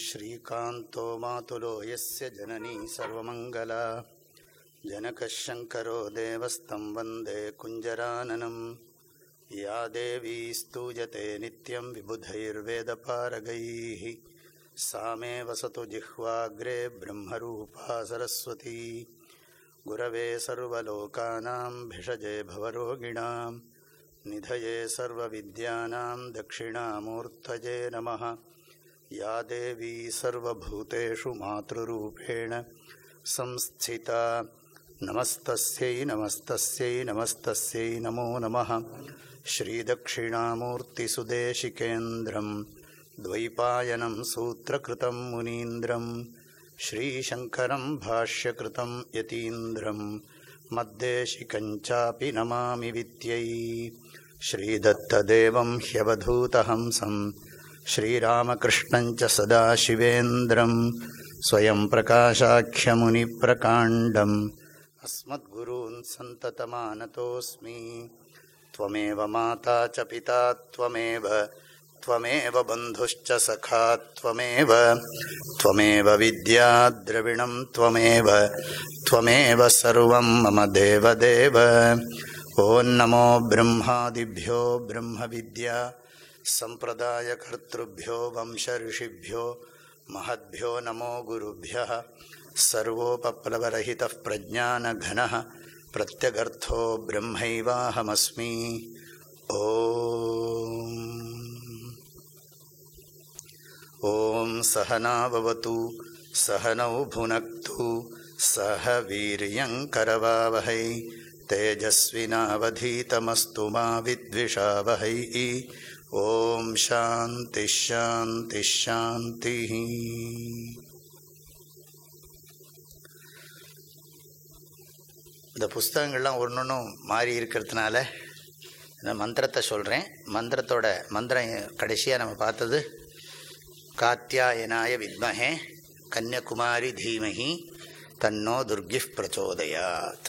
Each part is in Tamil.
श्रीकान्तो मातुलो यस्य जननी सर्वमङ्गला जनकशङ्करो देवस्तं वन्दे कुञ्जराननं या देवी स्तूयते नित्यं विबुधैर्वेदपारगैः सा मे वसतु जिह्वाग्रे ब्रह्मरूपा सरस्वती गुरवे सर्वलोकानां भिषजे भवरोगिणां निधये सर्वविद्यानां दक्षिणामूर्तये नमः। या देवी सर्वभूतेषु मातृरूपेण संस्थिता नमस्तस्यै नमस्तस्यै नमस्तस्यै नमो नमः। श्रीदक्षिणामूर्तिसुदेशिकेन्द्रं द्वैपायनं सूत्रकृतं मुनीन्द्रं श्रीशङ्करं भाष्यकृतं यतीन्द्रं मद्देशिकञ्चापि नमामि विद्यै। श्रीदत्तदेवं ह्यवधूतहंसं श्रीरामकृष्णञ्च सदाशिवेन्द्रं स्वयं प्रकाशाख्यमुनिप्रकाण्डम् अस्मद्गुरून् सन्ततमानतोऽस्मि। त्वमेव माता च पिता त्वमेव बन्धुश्च सखा त्वमेव विद्या द्रविणं त्वमेव सर्वं मम देवदेव। ॐ नमो ब्रह्मादिभ्यो ब्रह्मविद्या सम्प्रदायकर्तृभ्यो वंशऋषिभ्यो महद्भ्यो नमो गुरुभ्यः। सर्वोपप्लवरहितः प्रज्ञानघनः प्रत्यगर्थो ब्रह्मैवाहमस्मि। ॐ सहना भवतु सहनौ भुनक्तु सह वीर्यङ्करवावहै तेजस्विनावधीतमस्तु मा विद्विषावहै। ஓம் சாந்தி ஷாந்தி ஷாந்தி. இந்த புஸ்தகங்கள்லாம் ஒன்றும் மாறி இருக்கிறதுனால இந்த மந்திரத்தை சொல்கிறேன். மந்திரம் கடைசியாக நம்ம பார்த்தது காத்யாயனாய வித்மஹே கன்யகுமாரி தீமஹி தன்னோ துர்கிஃப் பிரச்சோதயாத்.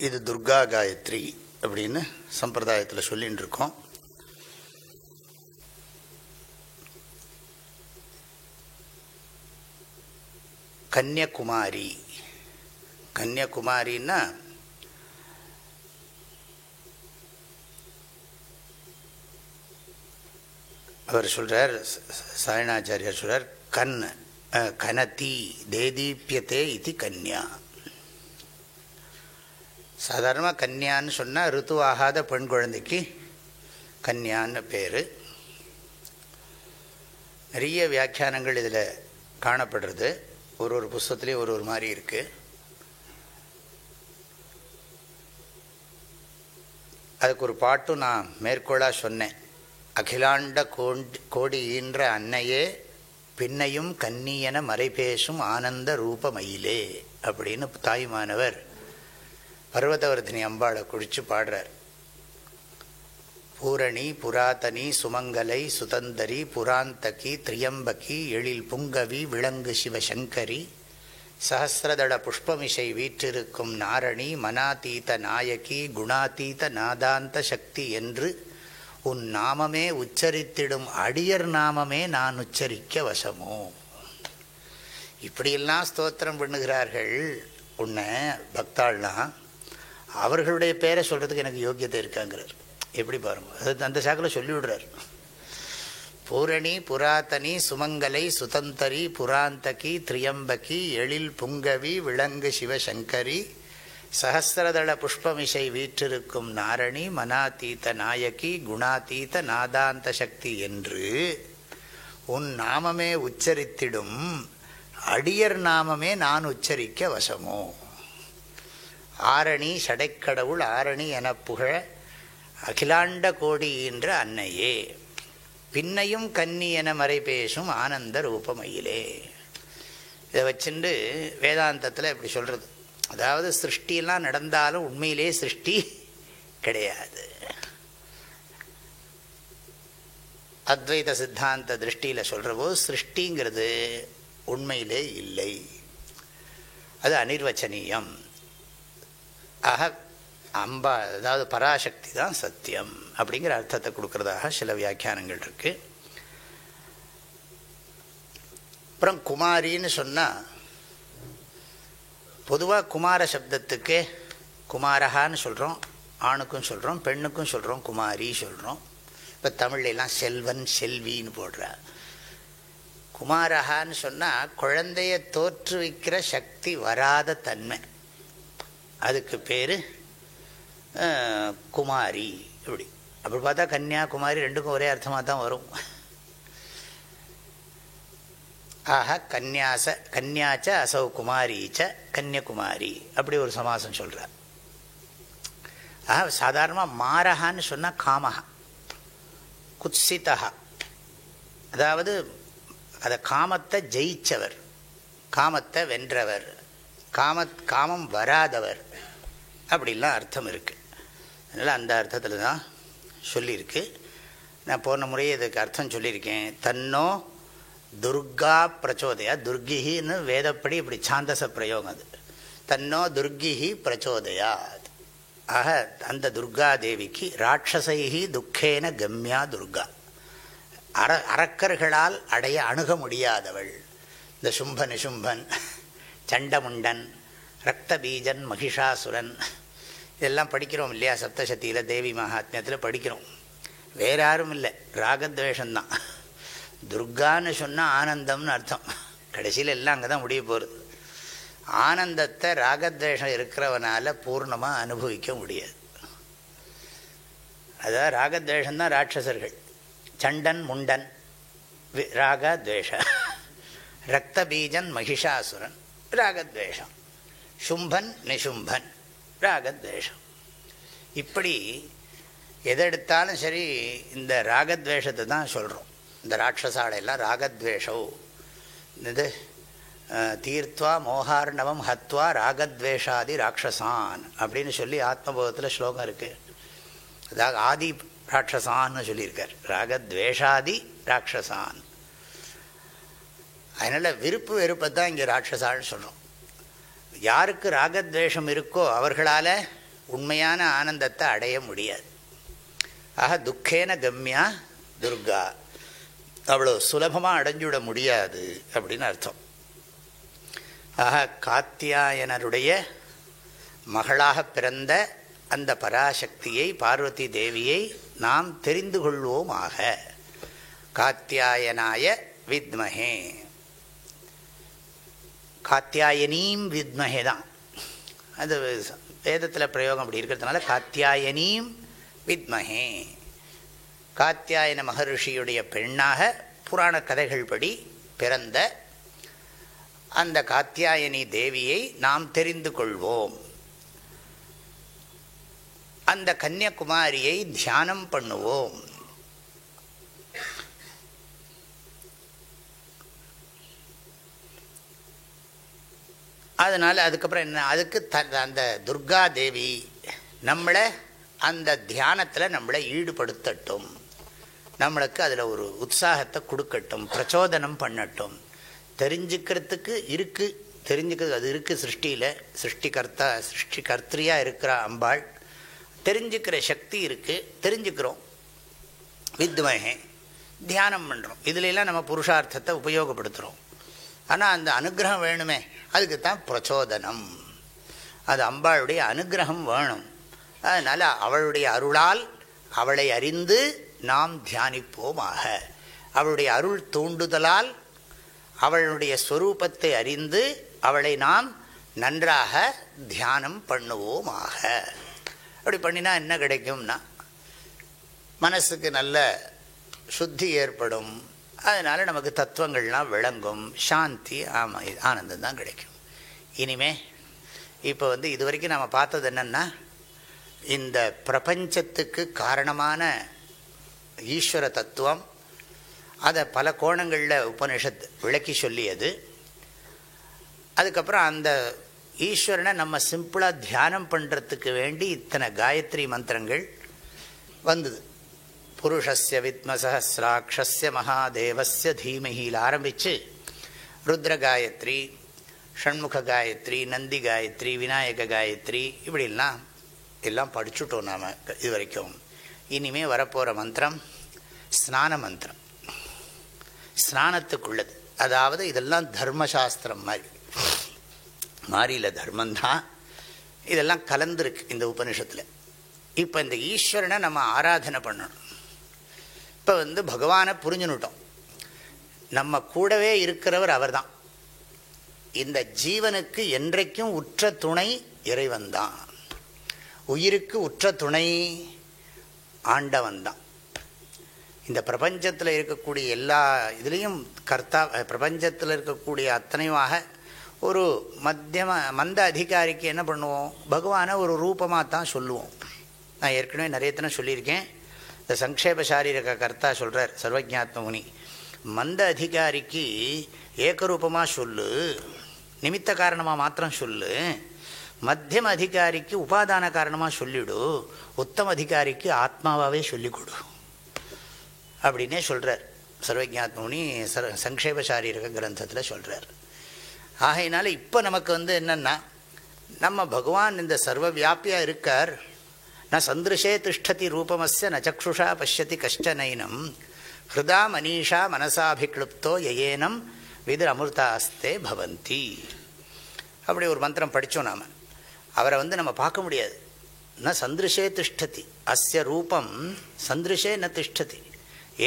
இது துர்கா காயத்ரி அப்படின்னு சம்பிரதாயத்தில் சொல்லின்னு இருக்கோம். கன்யகுமாரின்னா அவர் சொல்கிறார், சாயணாச்சாரியார் சொல்கிறார், கனதி தேதீப்யதே இது கன்யா. சாதாரணமாக கன்யான்னு சொன்னால் ரித்து ஆகாத பெண் குழந்தைக்கு கன்யான்னு பேர். நிறைய வியாக்கியானங்கள் இதில் காணப்படுறது. ஒரு புஸ்தத்துலேயும் ஒரு மாதிரி இருக்குது. அதுக்கு ஒரு பாட்டும் நான் மேற்கோளாக சொன்னேன். அகிலாண்ட கோடி ஈன்ற அன்னையே பின்னையும் கன்னியன மறைபேசும் ஆனந்த ரூபமயிலே அப்படின்னு தாய்மானவர் பர்வதவர்தினி அம்பாளை குடிச்சு பாடுறார். பூரணி புராதனி சுமங்கலை சுதந்தரி புராந்தகி திரியம்பகி எழில் புங்கவி விளங்கு சிவசங்கரி சஹஸ்ரதள புஷ்பமிசை வீற்றிருக்கும் நாரணி மனாதீத நாயகி குணாதீத நாதாந்த சக்தி என்று உன் நாமமே உச்சரித்திடும் அடியர் நாமமே நான் உச்சரிக்க வசமோ. இப்படியெல்லாம் ஸ்தோத்திரம் பண்ணுகிறார்கள் உன்னை பக்தாள்லாம். அவர்களுடைய பேரை சொல்கிறதுக்கு எனக்கு யோக்கியத்தை இருக்காங்கிறார். எப்படி பாருங்க, அது அந்த சாக்கில் சொல்லிவிடுறார். பூரணி புராதனி சுமங்கலை சுதந்தரி புராந்தகி திரியம்பகி எழில் புங்கவி விளங்கு சிவசங்கரி சஹஸ்ரதள புஷ்பமிசை வீற்றிருக்கும் நாரணி மனாதீத நாயகி குணாதீத நாதாந்த சக்தி என்று உன் நாமமே உச்சரித்திடும் அடியர் நாமமே நான் உச்சரிக்க வசமோ. ஆரணி சடைக்கடவுள் ஆரணி என புகழ அகிலாண்ட கோடி என்ற அன்னையே பின்னையும் கன்னி என மறை பேசும் ஆனந்த ரூபமயிலே. இதை வச்சுண்டு வேதாந்தத்தில் இப்படி சொல்கிறது. அதாவது சிருஷ்டியெல்லாம் நடந்தாலும் உண்மையிலே சிருஷ்டி கிடையாது. அத்வைத சித்தாந்த திருஷ்டியில் சொல்கிற போது சிருஷ்டிங்கிறது உண்மையிலே இல்லை, அது அனிர்வச்சனீயம். ஆக அம்பா அதாவது பராசக்தி தான் சத்தியம் அப்படிங்கிற அர்த்தத்தை கொடுக்கறதாக சில வியாக்கியானங்கள் இருக்கு. அப்புறம் குமாரின்னு சொன்னால் பொதுவாக குமார சப்தத்துக்கு குமாரஹான்னு சொல்கிறோம், ஆணுக்கும் சொல்கிறோம், பெண்ணுக்கும் சொல்கிறோம், குமாரி சொல்கிறோம். இப்போ தமிழ்லாம் செல்வன் செல்வின்னு போடுறா. குமாரஹான்னு சொன்னால் குழந்தைய தோற்றுவிக்கிற சக்தி வராத தன்மை, அதுக்கு பேர் குமாரி. அப்படி பார்த்தா கன்னியாகுமாரி ரெண்டுக்கும் ஒரே அர்த்தமாக தான் வரும். ஆஹா கன்யாச்ச அசௌ குமாரீச்ச கன்னியகுமாரி அப்படி ஒரு சமாசம் சொல்கிறார். சாதாரணமாக மாரஹான்னு சொன்னால் காமஹா குத்சிதா, அதாவது அதை காமத்தை ஜெயிச்சவர், காமத்தை வென்றவர், காமம் வராதவர் அப்படிலாம் அர்த்தம் இருக்குது. அதனால் அந்த அர்த்தத்தில் தான் சொல்லியிருக்கு. நான் போன முறையே இதுக்கு அர்த்தம் சொல்லியிருக்கேன். தன்னோ துர்கா பிரச்சோதயா, துர்கின்னு வேதப்படி இப்படி சாந்தச பிரயோகம். அது தன்னோ துர்கிஹி பிரச்சோதயா. ஆக அந்த துர்கா தேவிக்கு ராட்சசைஹி துக்கேன கம்யா துர்கா, அரக்கர்களால் அணுக முடியாதவள். இந்த சும்ப நிசும்பன், சண்டமுண்டன், ரக்தபீஜன், மகிஷாசுரன் இதெல்லாம் படிக்கிறோம் இல்லையா? சப்தசதியில் தேவி மகாத்மியத்தில் படிக்கிறோம். வேற யாரும் இல்லை, ராகத்வேஷந்தான். துர்கான்னு சொன்னால் ஆனந்தம்னு அர்த்தம். கடைசியில் எல்லாம் அங்கே தான் முடிய போகிறது. ஆனந்தத்தை ராகத்வேஷம் இருக்கிறவனால பூர்ணமாக அனுபவிக்க முடியாது. அதாவது ராகத்வேஷந்தான் ராட்சசர்கள். சண்டன் முண்டன் ராகத்வேஷ, ரக்தபீஜன் மகிஷாசுரன் ராகத்வேஷம், சும்பன் நிசும்பன் ராகத்வேஷம். இப்படி எதெடுத்தாலும் சரி இந்த ராகத்வேஷத்தை தான் சொல்கிறோம். இந்த ராட்சசாலையெல்லாம் ராகத்வேஷோ இது தீர்த்வா மோகார்ணவம் ஹத்வா ராகத்வேஷாதி ராட்சசான் அப்படின்னு சொல்லி ஆத்மபோதத்தில் ஸ்லோகம் இருக்குது. அதாவது ஆதி ராட்சசான்னு சொல்லியிருக்கார், ராகத்வேஷாதி ராட்சசான். அதனால் விருப்பு வெறுப்பை தான் இங்கே ராட்சசான்னு சொல்கிறோம். யாருக்கு ராகத்வேஷம் இருக்கோ அவர்களால் உண்மையான ஆனந்தத்தை அடைய முடியாது. ஆக துக்கேன கம்யா துர்கா, அவ்வளோ சுலபமாக அடைஞ்சுவிட முடியாது அப்படின்னு அர்த்தம். ஆக காத்தியாயனருடைய மகளாக பிறந்த அந்த பராசக்தியை, பார்வதி தேவியை நாம் தெரிந்து கொள்வோமாக. காத்தியாயனாய வித்மஹே, காத்தியாயனீம் வித்மஹே தான் அது வேதத்தில் பிரயோகம் அப்படி இருக்கிறதுனால காத்தியாயனீம் வித்மஹே. காத்தியாயன மகரிஷியுடைய பெண்ணாக புராண கதைகள் படி பிறந்த அந்த காத்தியாயனி தேவியை நாம் தெரிந்து கொள்வோம். அந்த கன்னியகுமாரியை தியானம் பண்ணுவோம். அதனால் அதுக்கப்புறம் என்ன, அதுக்கு அந்த துர்கா தேவி நம்மளை அந்த தியானத்தில் நம்மளை ஈடுபடுத்தட்டும், நம்மளுக்கு அதில் ஒரு உற்சாகத்தை கொடுக்கட்டும், பிரச்சோதனம் பண்ணட்டும். தெரிஞ்சுக்கிறதுக்கு இருக்குது, தெரிஞ்சுக்கிறது அது இருக்குது சிருஷ்டியில். சிருஷ்டிகர்த்தியாக இருக்கிற அம்பாள், தெரிஞ்சுக்கிற சக்தி இருக்குது, தெரிஞ்சுக்கிறோம். வித்மஹே தியானம் பண்ணுறோம். இதுலெல்லாம் நம்ம புருஷார்த்தத்தை உபயோகப்படுத்துகிறோம். ஆனால் அந்த அனுகிரகம் வேணுமே, அதுக்கு தான் பிரச்சோதனம். அது அம்பாளுடைய அனுகிரகம் வேணும். அதனால் அவளுடைய அருளால் அவளை அறிந்து நாம் தியானிப்போமாக. அவளுடைய அருள் தூண்டுதலால் அவளுடைய ஸ்வரூபத்தை அறிந்து அவளை நாம் நன்றாக தியானம் பண்ணுவோமாக. அப்படி பண்ணினா என்ன கிடைக்கும்னா மனசுக்கு நல்ல சுத்தி ஏற்படும். அதனால் நமக்கு தத்துவங்கள்லாம் விளங்கும், சாந்தி, ஆனந்தம் தான் கிடைக்கும். இனிமே இப்போ இது வரைக்கும் நம்ம பார்த்தது என்னென்னா, இந்த பிரபஞ்சத்துக்கு காரணமான ஈஸ்வர தத்துவம், அதை பல கோணங்களில் உபனிஷத் விளக்கி சொல்லியது. அதுக்கப்புறம் அந்த ஈஸ்வரனை நம்ம சிம்பிளாக தியானம் பண்ணுறதுக்கு வேண்டி இத்தனை காயத்ரி மந்திரங்கள் வந்தது. புருஷஸ்ய வித்மசஹஸ்ராட்சஸ்ய மகாதேவஸ்ய தீமஹியில் ஆரம்பித்து ருத்ர காயத்ரி, ஷண்முக காயத்ரி, நந்தி காயத்ரி, விநாயக காயத்ரி, இப்படிலாம் எல்லாம் படிச்சுட்டோம் நாம் இது வரைக்கும். இனிமேல் வரப்போகிற மந்திரம் ஸ்நான மந்திரம், ஸ்நானத்துக்குள்ளது. அதாவது இதெல்லாம் தர்மசாஸ்திரம் மாறியில் தர்மந்தான், இதெல்லாம் கலந்துருக்கு இந்த உபனிஷத்தில். இப்போ இந்த ஈஸ்வரனை நம்ம ஆராதனை பண்ணணும். இப்போ பகவானை புரிஞ்சுனுட்டோம். நம்ம கூடவே இருக்கிறவர் அவர் தான். இந்த ஜீவனுக்கு என்றைக்கும் உற்ற துணை இறைவன் தான். உயிருக்கு உற்ற துணை ஆண்டவன் தான். இந்த பிரபஞ்சத்தில் இருக்கக்கூடிய எல்லா இதுலேயும் கர்த்தா, பிரபஞ்சத்தில் இருக்கக்கூடிய அத்தனையுமாக ஒரு மந்த அதிகாரிக்கு என்ன பண்ணுவோம், பகவானை ஒரு ரூபமாக தான் சொல்லுவோம். நான் ஏற்கனவே நிறையத்தனை சொல்லியிருக்கேன். இந்த சங்கேப சாரீரக கர்த்தா சொல்கிறார் சர்வஜாத்ம முனி, மந்த அதிகாரிக்கு ஏகரூபமாக சொல்லு, நிமித்த காரணமாக மாத்திரம் சொல்லு, மத்தியம அதிகாரிக்கு உபாதான காரணமாக சொல்லிவிடு, உத்தம அதிகாரிக்கு ஆத்மாவாகவே சொல்லிக் கொடு அப்படின்னே சொல்கிறார் சர்வஜாத்ம முனி சங்கேப சாரீரக கிரந்தத்தில் சொல்கிறார். ஆகையினால இப்போ நமக்கு என்னென்னா, நம்ம பகவான் இந்த சர்வ வியாபியாக இருக்கார். ந சந்திருஷே திஷ்டதி ரூபமஸ்ய ந சக்ஷுஷா பஷ்யதி கஷ்டநைனம் ஹிருதா மனீஷா மனசாபிக்ளுப்தோ யயேனம் விது அமிர்தாஸ்தே பவந்தி. அப்படி ஒரு மந்திரம் படித்தோம் நாம். அவரை நம்ம பார்க்க முடியாது. ந சந்திருஷே திஷ்டதி, அஸ்ய ரூபம் சந்திருஷே ந திஷ்டதி,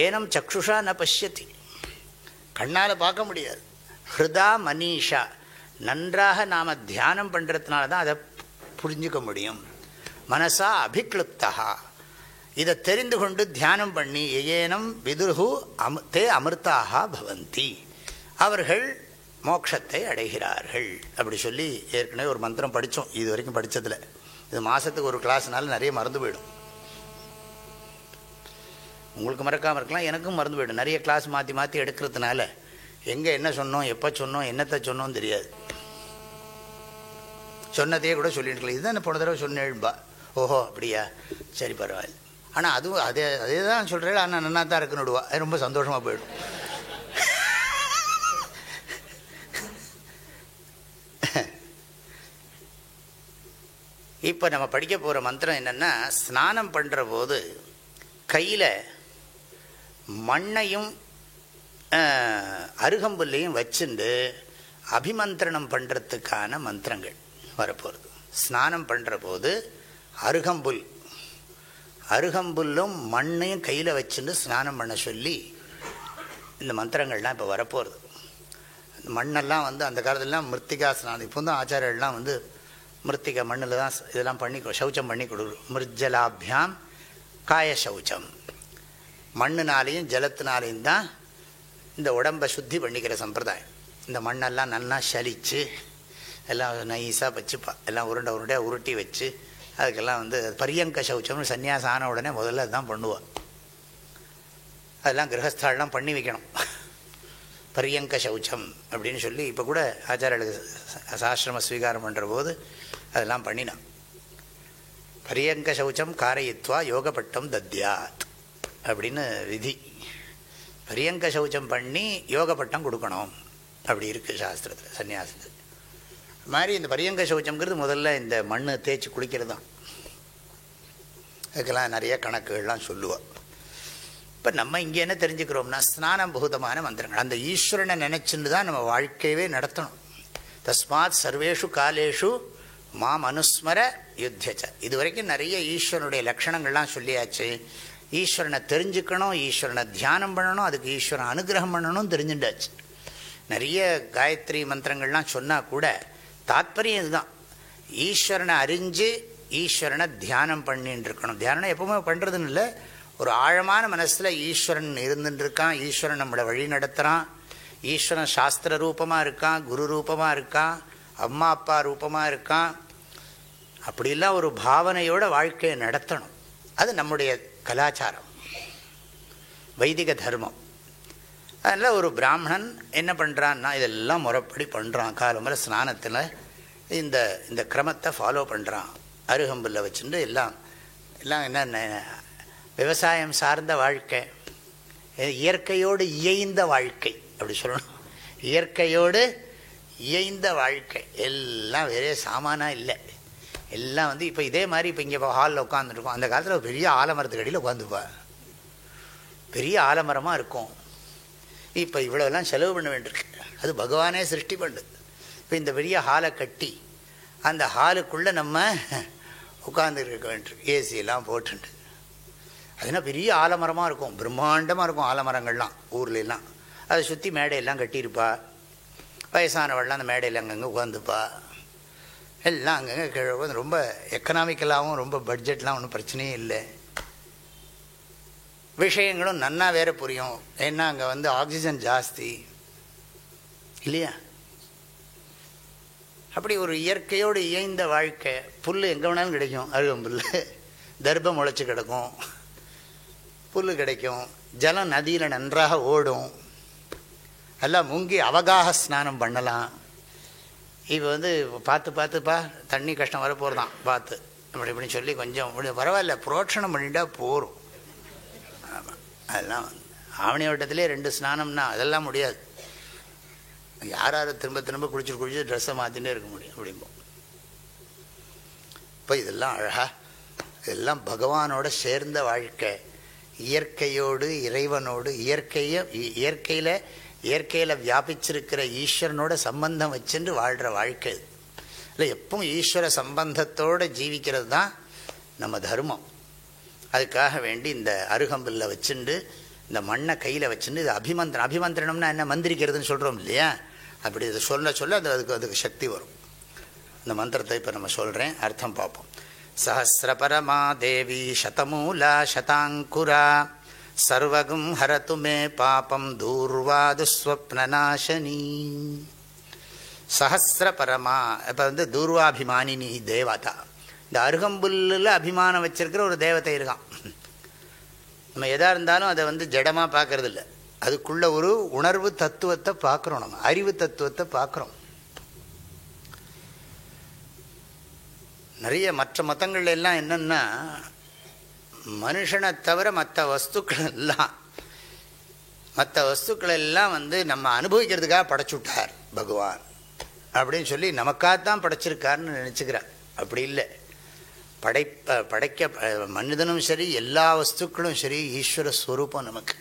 ஏனம் சக்ஷுஷா ந பஷ்யதி, கண்ணால் பார்க்க முடியாது. ஹிருதா மனீஷா, நன்றாக நாம் தியானம் பண்ணுறதுனால தான் அதை புரிஞ்சுக்க முடியும். மனசா அபிக்ளுப்தா, இதை தெரிந்து கொண்டு தியானம் பண்ணி ஏனம் விதுர்ஹு தே அமிர்தாக பவந்தி, அவர்கள் மோட்சத்தை அடைகிறார்கள். அப்படி சொல்லி ஏற்கனவே ஒரு மந்திரம் படித்தோம் இது வரைக்கும் படித்ததில். இது மாதத்துக்கு ஒரு கிளாஸ்னால நிறைய மறந்து போயிடும். உங்களுக்கு மறக்காமல் இருக்கலாம், எனக்கும் மறந்து போயிடும். நிறைய கிளாஸ் மாற்றி மாற்றி எடுக்கிறதுனால எங்கே என்ன சொன்னோம், எப்போ சொன்னோம், என்னத்தை சொன்னோம் தெரியாது. சொன்னதையே கூட சொல்லிட்டு இதுதான் போன தடவை சொன்னேன்பா, ஓஹோ அப்படியா, சரி பரவாயில்ல. ஆனால் அதுவும் அதே தான் சொல்கிறேன், ஆனால் நன்னா தான் இருக்குன்னு விடுவா, அது ரொம்ப சந்தோஷமாக போயிடும். இப்போ நம்ம படிக்க போகிற மந்திரம் என்னென்னா, ஸ்நானம் பண்ணுற போது கையில் மண்ணையும் அருகம்புல்லையும் வச்சுண்டு அபிமந்திரணம் பண்ணுறதுக்கான மந்திரங்கள் வரப்போகிறது. ஸ்நானம் பண்ணுற போது அருகம்புல்லும் மண்ணையும் கையில் வச்சுட்டு ஸ்நானம் பண்ண சொல்லி இந்த மந்திரங்கள்லாம் இப்போ வரப்போகிறது. மண்ணெல்லாம் அந்த காலத்துலலாம் மிருத்திகா ஸ்நானம், இப்போ தான் ஆச்சாரியர்கள்லாம் மிருத்திகா மண்ணில் தான் இதெல்லாம் பண்ணி சௌச்சம் பண்ணி கொடுக்குறோம். மிருஜலாபியாம் காய சௌச்சம், மண்ணுனாலேயும் ஜலத்தினாலேயும் தான் இந்த உடம்பை சுத்தி பண்ணிக்கிற சம்பிரதாயம். இந்த மண்ணெல்லாம் நல்லா சலித்து எல்லாம் நைஸாக வச்சுப்பா, எல்லாம் உருண்டையாக உருட்டி வச்சு அதுக்கெல்லாம் பரியங்க சௌச்சம்னு சன்னியாசம் ஆன உடனே முதல்ல அதுதான் பண்ணுவாள். அதெல்லாம் கிரகஸ்தாலெலாம் பண்ணி வைக்கணும், பரியங்க சௌச்சம் அப்படின்னு சொல்லி. இப்போ கூட ஆச்சாரியர்களுக்கு ஆசிரம ஸ்வீகாரம் பண்ணுற போது அதெல்லாம் பண்ணினான். பரியங்க சௌச்சம் காரயித்வா யோகப்பட்டம் தத்யாத் அப்படின்னு விதி. பரியங்க சௌச்சம் பண்ணி யோகப்பட்டம் கொடுக்கணும் அப்படி இருக்குது சாஸ்திரத்தில், சன்னியாசத்தில். மாதிரி இந்த பரியங்க சௌச்சம்ங்கிறது முதல்ல இந்த மண்ணு தேய்ச்சி குளிக்கிறது தான். அதுக்கெல்லாம் நிறைய கணக்குகள்லாம் சொல்லுவாள். இப்போ நம்ம இங்கே என்ன தெரிஞ்சுக்கிறோம்னா, ஸ்நானம் பூதமான மந்திரங்கள். அந்த ஈஸ்வரனை நினைச்சுட்டு தான் நம்ம வாழ்க்கையவே நடத்தணும். தஸ்மாத் சர்வேஷு காலேஷு மாம் அனுஸ்மர யுத்தச்ச. இது வரைக்கும் நிறைய ஈஸ்வரனுடைய லட்சணங்கள்லாம் சொல்லியாச்சு. ஈஸ்வரனை தெரிஞ்சுக்கணும், ஈஸ்வரனை தியானம் பண்ணணும், அதுக்கு ஈஸ்வரன் அனுகிரகம் பண்ணணும் தெரிஞ்சுட்டாச்சு. நிறைய காயத்ரி மந்திரங்கள்லாம் சொன்னால் கூட தாத்பரியம் இதுதான், ஈஸ்வரனை அறிஞ்சு ஈஸ்வரனை தியானம் பண்ணின்னு இருக்கணும். தியானம் எப்பவுமே பண்ணுறதுன்னு இல்லை, ஒரு ஆழமான மனசில் ஈஸ்வரன் இருந்துட்டுருக்கான், ஈஸ்வரன் நம்மளை வழி நடத்துகிறான், ஈஸ்வரன் சாஸ்திர ரூபமாக இருக்கான், குரு ரூபமாக இருக்கான், அம்மா அப்பா ரூபமாக இருக்கான், அப்படிலாம் ஒரு பாவனையோட வாழ்க்கையை நடத்தணும். அது நம்முடைய கலாச்சாரம், வைதிக தர்மம். அதில் ஒரு பிராமணன் என்ன பண்ணுறான்னா, இதெல்லாம் முறைப்படி பண்ணுறான். காலம்பர ஸ்நானத்தில் இந்த கிரமத்தை ஃபாலோ பண்ணுறான். அருகம்புல்ல வச்சுட்டு எல்லாம் என்ன விவசாயம் சார்ந்த வாழ்க்கை, இயற்கையோடு இயைந்த வாழ்க்கை அப்படி சொல்லணும். இயற்கையோடு இயைந்த வாழ்க்கை எல்லாம் வேறே சாமானா இல்லை. எல்லாம் வந்து இப்போ இதே மாதிரி இப்போ இங்கே ஹாலில் உட்காந்துருக்கோம். அந்த காலத்தில் பெரிய ஆலமரத்துக்கு அடியில் உட்காந்துப்பா, பெரிய ஆலமரமாக இருக்கும். இப்போ இவ்வளோலாம் செலவு பண்ண வேண்டியிருக்கு. அது பகவானே சிருஷ்டி பண்ணுது. இப்போ இந்த பெரிய ஹாலை கட்டி அந்த ஹாலுக்குள்ளே நம்ம உட்கார்ந்து இருக்க வேண்டியிருக்கு, ஏசியெல்லாம் போட்டுண்டு. அதுனா பெரிய ஆலமரமாக இருக்கும், பிரம்மாண்டமாக இருக்கும் ஆலமரங்கள்லாம் ஊர்லெலாம். அதை சுற்றி மேடையெல்லாம் கட்டியிருப்பா. வயசானவள்லாம் அந்த மேடையில் அங்கங்கே உட்காந்துப்பா. எல்லாம் அங்கங்கே கீழே ரொம்ப எக்கனாமிக்கலாகவும் ரொம்ப பட்ஜெட்லாம் ஒன்றும் பிரச்சனையே இல்லை. விஷயங்களும் நன்னா வேற புரியும். ஏன்னா அங்கே வந்து ஆக்சிஜன் ஜாஸ்தி இல்லையா. அப்படி ஒரு இயற்கையோடு இயைந்த வாழ்க்கை. புல் எங்கே வேணாலும் கிடைக்கும், அருகம்புல், தர்ப்பம் முளைச்சி கிடக்கும், புல் கிடைக்கும். ஜலம் நதியில் நன்றாக ஓடும், எல்லாம் முங்கி அவகாக ஸ்நானம் பண்ணலாம். இப்போ வந்து பார்த்துப்பா தண்ணி கஷ்டம் வர போகிறதான் பார்த்து அப்படி இப்படின்னு சொல்லி கொஞ்சம் பரவாயில்ல புரோட்சணம் பண்ணிட்டா போகும். ஆமாம், அதெல்லாம் ஆவணி வட்டத்திலே 2 ஸ்நானம்னா அதெல்லாம் முடியாது. யார் திரும்ப குளிச்சு ட்ரெஸ்ஸை மாற்றினே இருக்க முடியும் அப்படிம்போம். இப்போ இதெல்லாம் அழகா, இதெல்லாம் பகவானோட சேர்ந்த வாழ்க்கை. இயற்கையோடு இறைவனோடு இயற்கையில் வியாபிச்சிருக்கிற ஈஸ்வரனோட சம்பந்தம் வச்சுட்டு வாழ்கிற வாழ்க்கை. இல்லை, எப்பவும் ஈஸ்வர சம்பந்தத்தோடு ஜீவிக்கிறது தான் நம்ம தர்மம். அதுக்காக வேண்டி இந்த அருகம்புல்ல வச்சுண்டு இந்த மண்ணை கையில் வச்சுட்டு இது அபிமந்திரணம்னா என்ன, மந்திரிக்கிறதுன்னு சொல்கிறோம் இல்லையா. அப்படி இதை சொல்ல அதுக்கு சக்தி வரும். இந்த மந்திரத்தை இப்போ நம்ம சொல்கிறேன், அர்த்தம் பார்ப்போம். சஹஸ்ரபரமா தேவி சதமூலா சதாங்குரா சர்வகும் ஹரது மே பாபம் தூர்வாது ஸ்வப்னநாசனி. சஹஸ்ரபரமா இப்போ வந்து தூர்வாபிமானினி தேவதா. இந்த அருகம்புல்லில் அபிமானம் வச்சிருக்கிற ஒரு தேவதை இருக்கான். நம்ம எதாக இருந்தாலும் அதை வந்து ஜடமாக பார்க்கறது இல்லை, அதுக்குள்ள ஒரு உணர்வு தத்துவத்தை பார்க்குறோம், நம்ம அறிவு தத்துவத்தை பார்க்குறோம். நிறைய மற்ற மதங்கள் எல்லாம் என்னன்னா, மனுஷனை தவிர மற்ற வஸ்துக்கள் எல்லாம் வந்து நம்ம அனுபவிக்கிறதுக்காக படைச்சுட்டார் பகவான் அப்படின்னு சொல்லி நமக்காகத்தான் படைச்சிருக்காருன்னு நினச்சிக்கிறார். அப்படி இல்லை. படைக்க மனிதனும் சரி எல்லா வஸ்துக்களும் சரி ஈஸ்வர ஸ்வரூபம். நமக்கு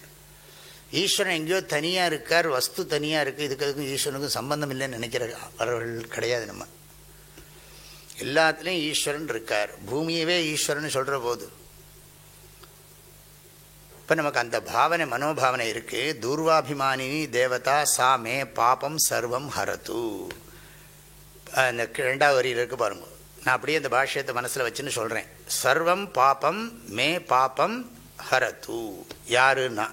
ஈஸ்வரன் எங்கேயோ தனியாக இருக்கார், வஸ்து தனியாக இருக்குது, இதுக்கும் ஈஸ்வரனுக்கும் சம்பந்தம் இல்லைன்னு நினைக்கிறவர்கள் கிடையாது. நம்ம எல்லாத்துலேயும் ஈஸ்வரன் இருக்கார். பூமியவே ஈஸ்வரன் சொல்கிற போது இப்போ நமக்கு அந்த பாவனை மனோபாவனை இருக்குது. தூர்வாபிமானினி தேவதா சா மே பாபம் சர்வம் ஹரது. அந்த 2வது வரியில் இருக்கு பாருங்க. நான் அப்படியே அந்த பாஷ்யத்தை மனசில் வச்சுன்னு சொல்கிறேன். சர்வம் பாபம் மே பாபம் ஹரது. யாருன்னா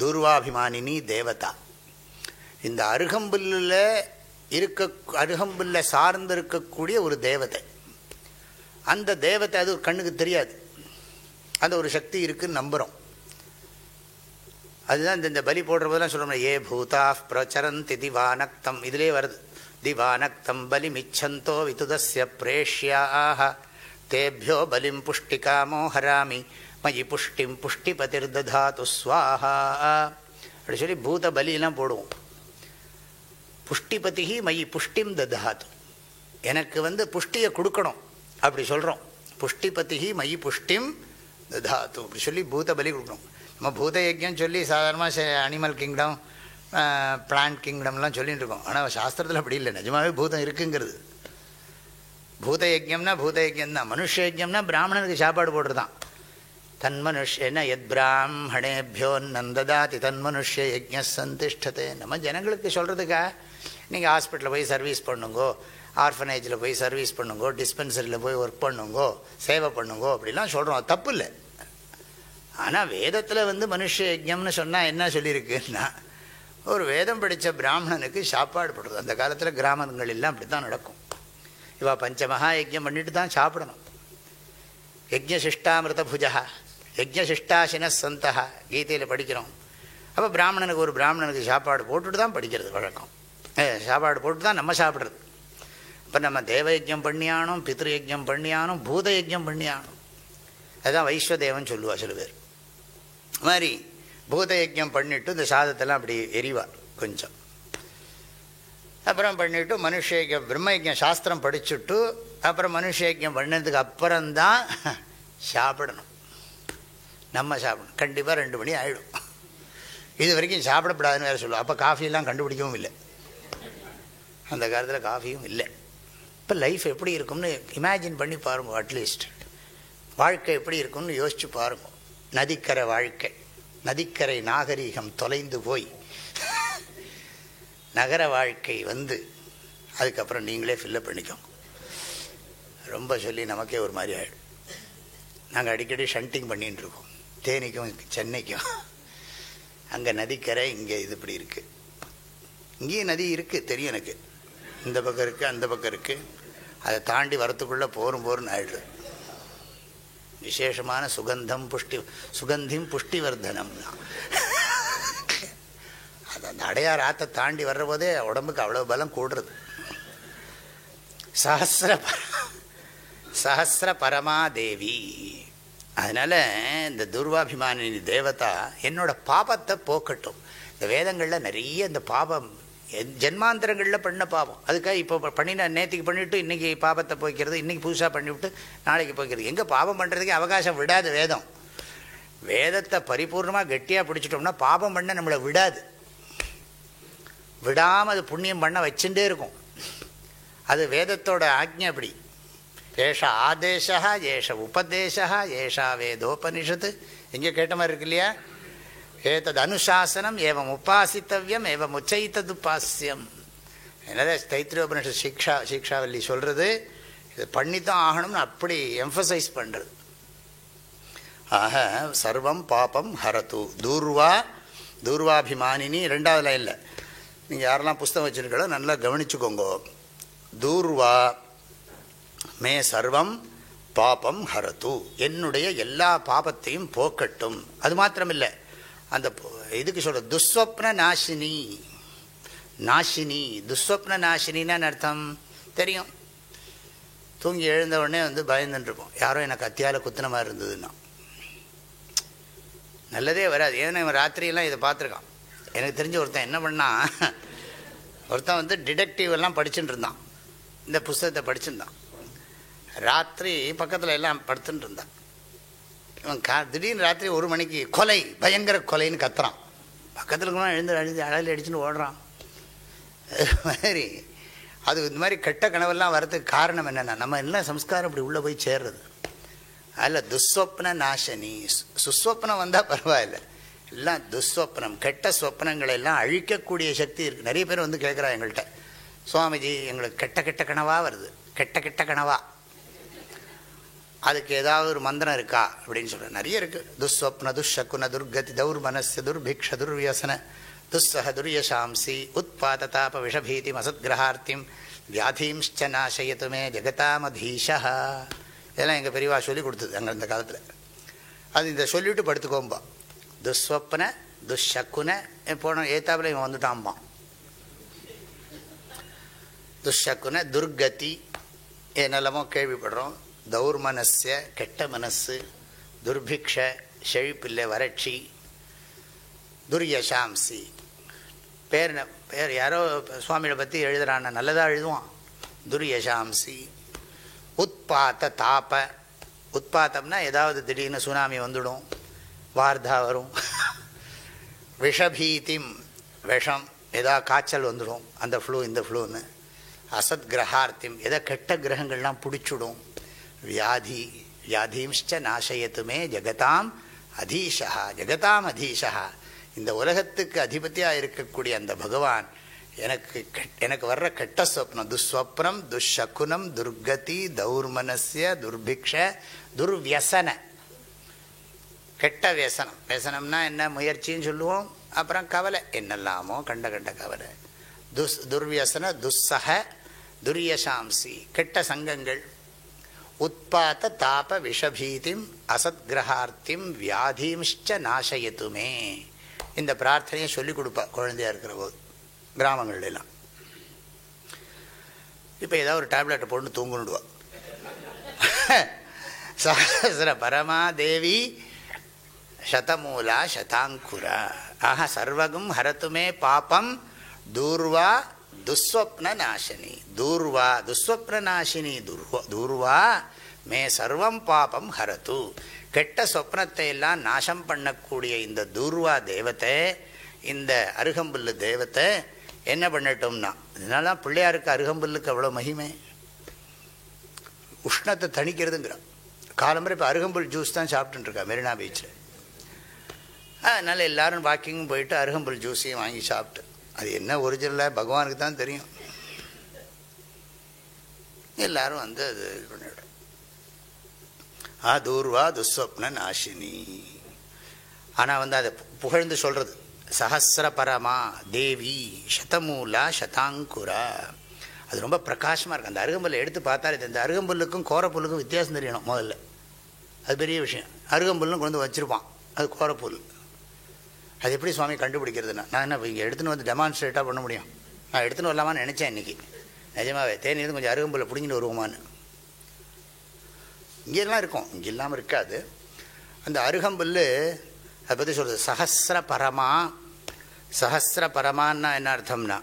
தூர்வாபிமானினி தேவதா. இந்த அருகம்புல்ல சார்ந்து இருக்கக்கூடிய ஒரு தேவதை. அந்த தேவதை அது கண்ணுக்கு தெரியாது, அந்த ஒரு சக்தி இருக்குன்னு நம்புகிறோம். அதுதான் இந்த பலி போடுற போதெல்லாம் சொல்கிறோம், ஏ பூதா பிரச்சரந்தி திவானக்தம். இதிலே வருது, திவானக்தம் பலி மிச்சந்தோ விதுதஸ்ய பிரேஷ்யாக தேபியோ பலிம் புஷ்டிகாமோ ஹராமி மயி புஷ்டிம் புஷ்டிபதிர் ததாது ஸ்வாஹா. அப்படி சொல்லி பூத பலியெல்லாம் போடுவோம். புஷ்டிபதி மயி புஷ்டிம் ததாது, எனக்கு வந்து புஷ்டியை கொடுக்கணும் அப்படி சொல்கிறோம். புஷ்டிபதி மயி புஷ்டிம் ததாது அப்படி சொல்லி பூத பலி கொடுக்கணும். நம்ம பூத யஜ்யம் சொல்லி சாதாரணமாக அனிமல் கிங்டம் பிளான்ட் கிங்டம்லாம் சொல்லிட்டு இருக்கோம். ஆனால் சாஸ்திரத்தில் அப்படி இல்லை, நிஜமாகவே பூதம் இருக்குங்கிறது. பூத யஜ்யம்னா பூத யஜ்யம் தான். மனுஷ யஜ்யம்னா பிராமணனுக்கு சாப்பாடு போடுறதான். தன்மனுஷ்யன எத் பிராமணேபியோ நந்ததாதி தன்மனுஷ்ய யஜ்ஞ சந்திஷ்டத்தை. நம்ம ஜனங்களுக்கு சொல்கிறதுக்கா, நீங்கள் ஹாஸ்பிட்டலில் போய் சர்வீஸ் பண்ணுங்கோ, ஆர்ஃபனேஜில் போய் சர்வீஸ் பண்ணுங்கோ, டிஸ்பென்சரியில் போய் ஒர்க் பண்ணுங்கோ, சேவை பண்ணுங்கோ அப்படிலாம் சொல்கிறோம். அது தப்பு இல்லை. ஆனால் வேதத்தில் வந்து மனுஷ யஜ்யம்னு சொன்னால் என்ன சொல்லியிருக்குன்னா, ஒரு வேதம் படித்த பிராமணனுக்கு சாப்பாடு போடுறது. அந்த காலத்தில் கிராமங்கள் எல்லாம் அப்படி தான் நடக்கும். இவா பஞ்சமகா யஜ்யம் பண்ணிட்டு தான் சாப்பிடணும். யஜ்ஞசிஷ்டாமிருத புஜா யஜ்ஞசிஷ்டாசின சந்தா கீதையில் படிக்கிறோம். அப்போ பிராமணனுக்கு சாப்பாடு போட்டுட்டு தான் படிக்கிறது வழக்கம். சாப்பாடு போட்டு தான் நம்ம சாப்பிட்றது. இப்போ நம்ம தேவ யஜ்யம் பண்ணியானோம், பித்ரு யஜ்யம் பண்ணியானோம், பூத யஜ்யம் பண்ணியானோம். அதுதான் வைஸ்வதேவன் சொல்லுவா சில பேர். மாதிரி பூத யஜ்யம் பண்ணிவிட்டு இந்த சாதத்தெல்லாம் அப்படி எரிவார் கொஞ்சம். அப்புறம் பண்ணிவிட்டு மனுஷ யஜ்யம் பிரம்ம யஜ்யம் சாஸ்திரம் படிச்சுட்டு அப்புறம் மனுஷயக்கியம் பண்ணதுக்கு அப்புறம்தான் சாப்பிடணும். நம்ம சாப்பிடணும். கண்டிப்பாக 2 மணி ஆகிடும். இது வரைக்கும் சாப்பிடப்படாதுன்னு வேறு சொல்லுவோம். அப்போ காஃபியெல்லாம் கண்டுபிடிக்கவும் இல்லை. அந்த காலத்தில் காஃபியும் இல்லை. இப்போ லைஃப் எப்படி இருக்கும்னு இமேஜின் பண்ணி பாருங்க. அட்லீஸ்ட் வாழ்க்கை எப்படி இருக்கும்னு யோசிச்சு பாருங்க. நதிக்கரை வாழ்க்கை, நதிக்கரை நாகரீகம் தொலைந்து போய் நகர வாழ்க்கை வந்து அதுக்கப்புறம் நீங்களே ஃபில்லப் பண்ணிக்கோங்க. ரொம்ப சொல்லி நமக்கே ஒரு மாதிரி ஆகிடும். நாங்கள் அடிக்கடி ஷண்டிங் பண்ணிகிட்டு இருக்கோம், தேனிக்கும் சென்னைக்கும். அங்கே நதிக்கரை, இங்கே இது இப்படி இருக்குது. இங்கேயும் நதி இருக்குது தெரியும் எனக்கு. இந்த பக்கம் இருக்குது, அந்த பக்கம் இருக்குது. அதை தாண்டி வரத்துக்குள்ளே போரும் ஆயிடுது. விசேஷமான சுகந்திம் புஷ்டிவர்தனம் தான். அது அந்த அடையார் ஆற்றை தாண்டி வர்ற போதே உடம்புக்கு அவ்வளோ பலம் கூடுறது. சஹஸ்ர பரமாதேவி. அதனால் இந்த துர்வாபிமானி தேவதா என்னோட பாபத்தை போக்கட்டும். இந்த வேதங்களில் நிறைய இந்த பாபம் ஜென்மாந்தரங்களில் பண்ண பாவம், அதுக்காக இப்போ பண்ணின நேற்றுக்கு பண்ணிவிட்டு இன்றைக்கி பாபத்தை போய்க்கிறது, இன்றைக்கி புதுசாக பண்ணிவிட்டு நாளைக்கு போய்க்கிறது. எங்கே பாவம் பண்ணுறதுக்கே அவகாசம் விடாது வேதம். வேதத்தை பரிபூர்ணமாக கெட்டியாக பிடிச்சிட்டோம்னா பாபம் பண்ண நம்மளை விடாது. விடாமல் அது புண்ணியம் பண்ண வச்சுட்டே இருக்கும். அது வேதத்தோட ஆக்ஞை. அப்படி ஏஷ ஆதேசா ஏஷ உபதேசா ஏஷா வேதோபனிஷத்து எங்கே கேட்ட மாதிரி இருக்கு இல்லையா? ஏதது அனுசாசனம் ஏவம் உபாசித்தவியம் ஏவம் உச்சைத்தது பாஸ்யம். என்னது தைத்திரியோபனிஷத் சீக்ஷாவல்லி சொல்கிறது. இது பண்ணித்தான் ஆகணும்னு அப்படி எம்ஃபசைஸ் பண்ணுறது. ஆக சர்வம் பாபம் ஹரத்து தூர்வாபிமானினி. 2வது லைனில் நீங்கள் யாரெல்லாம் புஸ்தகம் வச்சுருக்கீங்களோ நல்லா கவனிச்சுக்கோங்க. தூர்வா மே சர்வம் பாபம் ஹரத்து, என்னுடைய எல்லா பாபத்தையும் போக்கட்டும். அது மாத்திரமில்லை, அந்த இதுக்கு சொல்கிற துஸ்வப்ன நாசினி. துஸ்வப்ன நாசினின்னு அர்த்தம் தெரியும். தூங்கி எழுந்த உடனே வந்து பயந்துட்டுருப்போம், யாரோ எனக்கு கத்தியால் குத்துன மாதிரி இருந்ததுன்னா. நல்லதே வராது. ஏன்னா இவன் ராத்திரியெல்லாம் இதை பார்த்துருக்கான். எனக்கு தெரிஞ்ச ஒருத்தன் என்ன பண்ணான், ஒருத்தன் வந்து டிடெக்டிவ் எல்லாம் படிச்சுட்டு இருந்தான். இந்த புஸ்தகத்தை படிச்சுருந்தான். ராத்திரி பக்கத்தில் எல்லாம் படுத்துட்டு இருந்தான். இவன் திடீர்னு ராத்திரி 1 மணிக்கு கொலை, பயங்கர கொலைன்னு கத்துறான். பக்கத்தில் இருக்கணும் எழுந்து அழகில் அடிச்சுன்னு ஓடுறான். மாதிரி அது இந்த மாதிரி கெட்ட கனவெல்லாம் வர்றதுக்கு காரணம் என்னென்னா நம்ம எல்லாம் சம்ஸ்காரம் இப்படி உள்ளே போய் சேர்றது. அதில் துஸ்வப்ன நாசனி. சுஸ்வப்னம் வந்தால் பரவாயில்லை, எல்லாம் துஸ்வப்னம், கெட்ட ஸ்வப்னங்களை எல்லாம் அழிக்கக்கூடிய சக்தி இருக்குது. நிறைய பேர் வந்து கேட்குறா எங்கள்கிட்ட, சுவாமிஜி எங்களுக்கு கெட்ட கனவாக வருது, கெட்ட கனவா, அதுக்கு ஏதாவது ஒரு மந்திரம் இருக்கா அப்படின்னு சொல்கிறேன். நிறைய இருக்குது. துஸ்வப்ன துஷக்குன துர்கதி தௌர்மனஸ்ய துர்பிக்ஷ துர்வியசன துஸ்ஸஹ துர்யசாம்சி உத்பாததாப விஷபீதி மசத்கிரஹார்த்திம் வியாதீம்ச்ச நாசயத்துமே ஜெகதாமதீஷா. இதெல்லாம் எங்கள் பெரியவா சொல்லி கொடுத்தது அங்கே அந்த காலத்தில். அது இந்த சொல்லிவிட்டு படுத்துக்கோம்பா. துஸ்வப்ன துஷக்குன போன ஏத்தாப்பில் இவன் வந்துட்டான்பா. துஷக்குன துர்கதி என்னெல்லாமோ கேள்விப்படுறோம். தௌர்மனஸ்ய கெட்ட மனசு, துர்பிக்ஷ செழிப்பில்லை வறட்சி, துர்யசாம்சி பேர் யாரோ சுவாமியை பற்றி எழுதுறான், நல்லதாக எழுதுவான். துர்யசாம்சி உத்பாத்த தாப. உத்பாத்தம்னா ஏதாவது திடீர்னு சுனாமி வந்துடும், வார்தா வரும். விஷபீதிம் விஷம், ஏதாவது காய்ச்சல் வந்துடும், அந்த ஃப்ளூ இந்த ஃப்ளூன்னு. அசத் கிரகார்த்திம், எதை கெட்ட கிரகங்கள்லாம் பிடிச்சிடும். வியாதீம்ச்ச நாசயத்துமே ஜெகதாம் அதீஷா. ஜெகதாம் அதீஷா, இந்த உலகத்துக்கு அதிபதியாக இருக்கக்கூடிய அந்த பகவான் எனக்கு வர்ற கெட்ட ஸ்வப்னம், துஸ்வப்னம் துஷக்குனம் துர்கதி தௌர்மனஸ்ய துர்பிக்ஷ துர்வியசன, கெட்ட வியசனம். வியசனம்னா என்ன, முயற்சின்னு சொல்லுவோம். அப்புறம் கவலை, என்னெல்லாமோ கண்ட கவலை. துர்வியசன துஸ்ஸஹ துர்யசாம்சி, கெட்ட சங்கங்கள். உத்பாத்த தாப விஷபீதிம் அசத்கிரகார்த்திம் வியாதீம்ச்ச நாசயத்துமே. இந்த பிரார்த்தனையை சொல்லிக் கொடுப்பா குழந்தையா இருக்கிற போது கிராமங்கள்லாம். இப்போ ஏதாவது ஒரு டேப்லெட்டை போட்டு தூங்குனுடுவா. சஹஸ்ர பரமாதேவி சதமூலா சதாங்குரா. ஆஹா சர்வகும் ஹரத்துமே பாபம் தூர்வா துஸ்வப்ன நாசினி தூர்வா துஸ்வப்ன நாசினி தூர்வா மே சர்வம் பாபம் ஹரது. கெட்ட சொப்னத்தை எல்லாம் நாசம் பண்ணக்கூடிய இந்த தூர்வா தேவத்தை, இந்த அருகம்புல்லு தேவத்தை என்ன பண்ணட்டோம்னா, இதனால பிள்ளையாருக்கு அருகம்புல்லுக்கு அவ்வளோ மகிமை. உஷ்ணத்தை தணிக்கிறதுங்கிறான். காலம்பரை இப்போ அருகம்புல் ஜூஸ் தான் சாப்பிட்டுருக்கா மெரினா பீச்சில். அதனால் எல்லோரும் வாக்கிங்கும் போயிட்டு அருகம்புல் ஜூஸையும் வாங்கி சாப்பிட்டு, அது என்ன ஒரிஜினலாக பகவானுக்கு தான் தெரியும். எல்லாரும் வந்து அது இது பண்ணிவிடும். தூர்வா துஸ்வப்ன நாசினி. ஆனால் வந்து அதை புகழ்ந்து சொல்கிறது சஹஸ்ர பரமா தேவி சதமூலா சதாங்குரா. அது ரொம்ப பிரகாசமாக இருக்குது. அந்த அருகம்புல்லை எடுத்து பார்த்தா இந்த அருகம்புல்லுக்கும் கோரப்புல்லுக்கும் வித்தியாசம் தெரியணும் முதல்ல. அது பெரிய விஷயம். அருகம்புல்லும் கொண்டு வந்து வச்சுருப்பான், அது கோரப்புல். அது எப்படி சுவாமி கண்டுபிடிக்கிறதுனா, நான் என்ன இங்கே எடுத்துன்னு வந்து டெமான்ஸ்ட்ரேட்டாக பண்ண முடியும்? நான் எடுத்துன்னு வரலாமான்னு நினச்சேன் இன்றைக்கி. நிஜமாவே தேனியிருந்து கொஞ்சம் அருகம்புல்லை பிடிங்கிட்டு வருவோமான்னு. இங்கெல்லாம் இருக்கும், இங்கே இல்லாமல் இருக்காது. அந்த அருகம்புல் அதை பற்றி சொல்கிறது சஹஸ்ர பரமா. சஹஸ்ர பரமான்னா என்ன அர்த்தம்னா,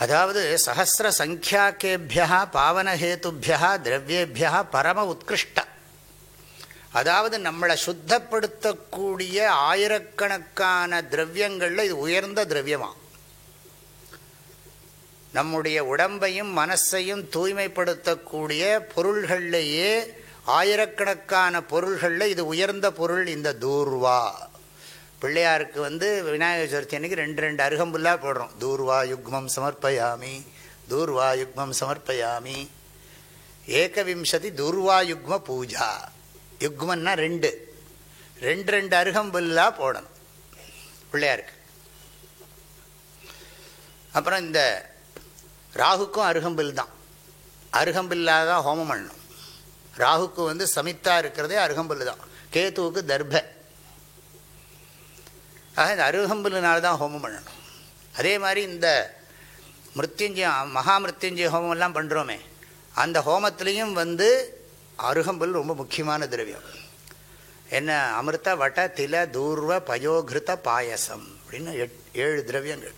அதாவது சஹஸ்ர சங்கியாக்கேபியா பாவனஹேதுபியா திரவியேபியா பரம உத்கிருஷ்ட. அதாவது நம்மளை சுத்தப்படுத்தக்கூடிய ஆயிரக்கணக்கான திரவியங்களில் இது உயர்ந்த திரவியமாக. நம்முடைய உடம்பையும் மனசையும் தூய்மைப்படுத்தக்கூடிய பொருள்கள்லேயே ஆயிரக்கணக்கான பொருள்களில் இது உயர்ந்த பொருள் இந்த தூர்வா. பிள்ளையாருக்கு வந்து விநாயகர் சதுர்த்தி அன்னைக்கு 2 அருகம்புல்லாக போடுறோம். தூர்வா யுக்மம் சமர்ப்பயாமி, தூர்வா யுக்மம் சமர்ப்பயாமி. ஏகவிம்சதி தூர்வா யுக்ம பூஜா. யுக்மன்னா 2 அருகம்புல்லாக போடணும் பிள்ளையாருக்கு. அப்புறம் இந்த ராகுக்கும் அருகம்பில் தான். அருகம்பில்லாக தான் ஹோமம் பண்ணணும். ராகுக்கு வந்து சமித்தா இருக்கிறதே அருகம்பில் தான், கேத்துவுக்கு தர்ப. ஆக இந்த அருகம்பில்னால தான் ஹோமம் பண்ணணும். அதே மாதிரி இந்த மிருத்யுஞ்சய மகாமிருத்யுஞ்சய ஹோமம்லாம் பண்ணுறோமே, அந்த ஹோமத்துலேயும் வந்து அருகம்பில் ரொம்ப முக்கியமான திரவியம். என்ன அமிர்த வட தில தூர்வ பயோகிருத பாயசம் அப்படின்னு 7 திரவியங்கள்.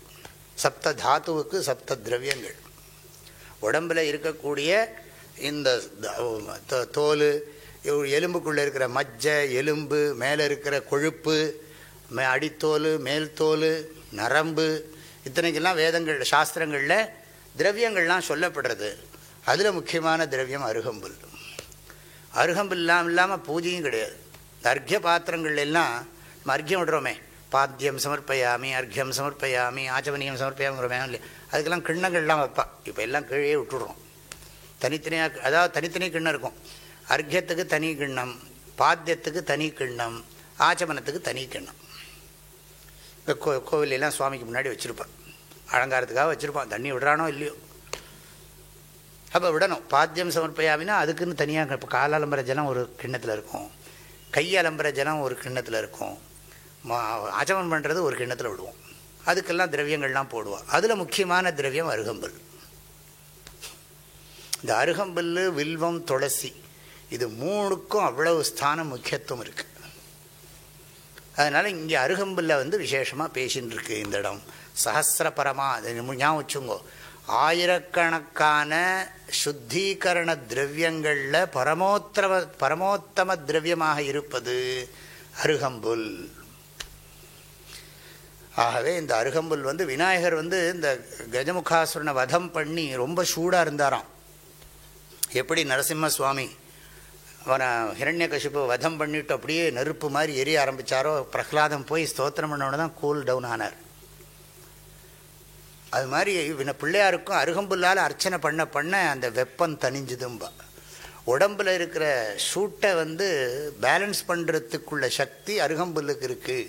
சப்த தாத்துவுக்கு 7 திரவியங்கள். உடம்பில் இருக்கக்கூடிய இந்த தோல், எலும்புக்குள்ளே இருக்கிற மஜ்ஜை, எலும்பு, மேலே இருக்கிற கொழுப்பு, அடித்தோல், மேல் தோல், நரம்பு, இத்தனைக்கெல்லாம் வேதங்கள் சாஸ்திரங்களில் திரவியங்கள்லாம் சொல்லப்படுறது. அதில் முக்கியமான திரவியம் அருகம்புல். அருகம்புல் இல்லாமல் பூஜையும் கிடையாது. அர்க்கிய பாத்திரங்கள் எல்லாம் நம்ம அர்க்கியம் விடுறோமே, பாத்தியம் சமர்ப்பயாமி, அர்க்கியம் சமர்ப்பயாமி, ஆச்சமனியம் சமர்ப்பயாமிங்கிறோமே, அதுக்கெல்லாம் கிண்ணங்கள்லாம் வைப்பா. இப்போ எல்லாம் கீழே விட்டுடுறோம் தனித்தனியாக. அதாவது தனித்தனி கிண்ணம் இருக்கும். அர்க்கியத்துக்கு தனி கிண்ணம், பாத்தியத்துக்கு தனி கிண்ணம், ஆச்சமனத்துக்கு தனி கிண்ணம். இந்த கோவிலெல்லாம் சுவாமிக்கு முன்னாடி வச்சுருப்பான், அலங்காரத்துக்காக வச்சுருப்பான். தண்ணி விடுறானோ இல்லையோ, அப்போ விடணும். பாத்தியம் சமர்ப்பயாமின்னா அதுக்குன்னு தனியாக. இப்போ காலம்பர ஜலம் ஒரு கிண்ணத்தில் இருக்கும், கையலம்பர ஜலம் ஒரு கிண்ணத்தில் இருக்கும், ஆச்சமனம் பண்ணுறது ஒரு கிண்ணத்தில் விடுவோம். அதுக்கெல்லாம் திரவியங்கள்லாம் போடுவோம். அதில் முக்கியமான திரவியம் அருகம்புல். இந்த அருகம்புல், வில்வம், துளசி, இது 3க்கும் அவ்வளவு ஸ்தானம் முக்கியத்துவம் இருக்குது. அதனால் இங்கே அருகம்புல்ல வந்து விசேஷமாக பேசின்னு இருக்கு இந்த இடம். சஹஸ்ர பரமா, அது ஞாபகம் வச்சுங்கோ. ஆயிரக்கணக்கான சுத்தீகரண திரவியங்களில் பரமோத்தம திரவியமாக இருப்பது அருகம்புல். ஆகவே இந்த அருகம்புல் வந்து விநாயகர் வந்து இந்த கஜமுகாசுரனை வதம் பண்ணி ரொம்ப சூடாக இருந்தாராம். எப்படி நரசிம்ம சுவாமி அவனை ஹிரண்யகசிப்பு வதம் பண்ணிவிட்டு அப்படியே நெருப்பு மாதிரி எரிய ஆரம்பித்தாரோ, பிரஹ்லாதம் போய் ஸ்தோத்திரம் பண்ணோன்னு தான் கூல் டவுன் ஆனார். அது மாதிரி பிள்ளையாருக்கும் அருகம்புல்லால் அர்ச்சனை பண்ண பண்ண அந்த வெப்பம் தணிஞ்சுதும்பா. உடம்பில் இருக்கிற சூட்டை வந்து பேலன்ஸ் பண்ணுறதுக்குள்ள சக்தி அருகம்புல்லுக்கு இருக்குது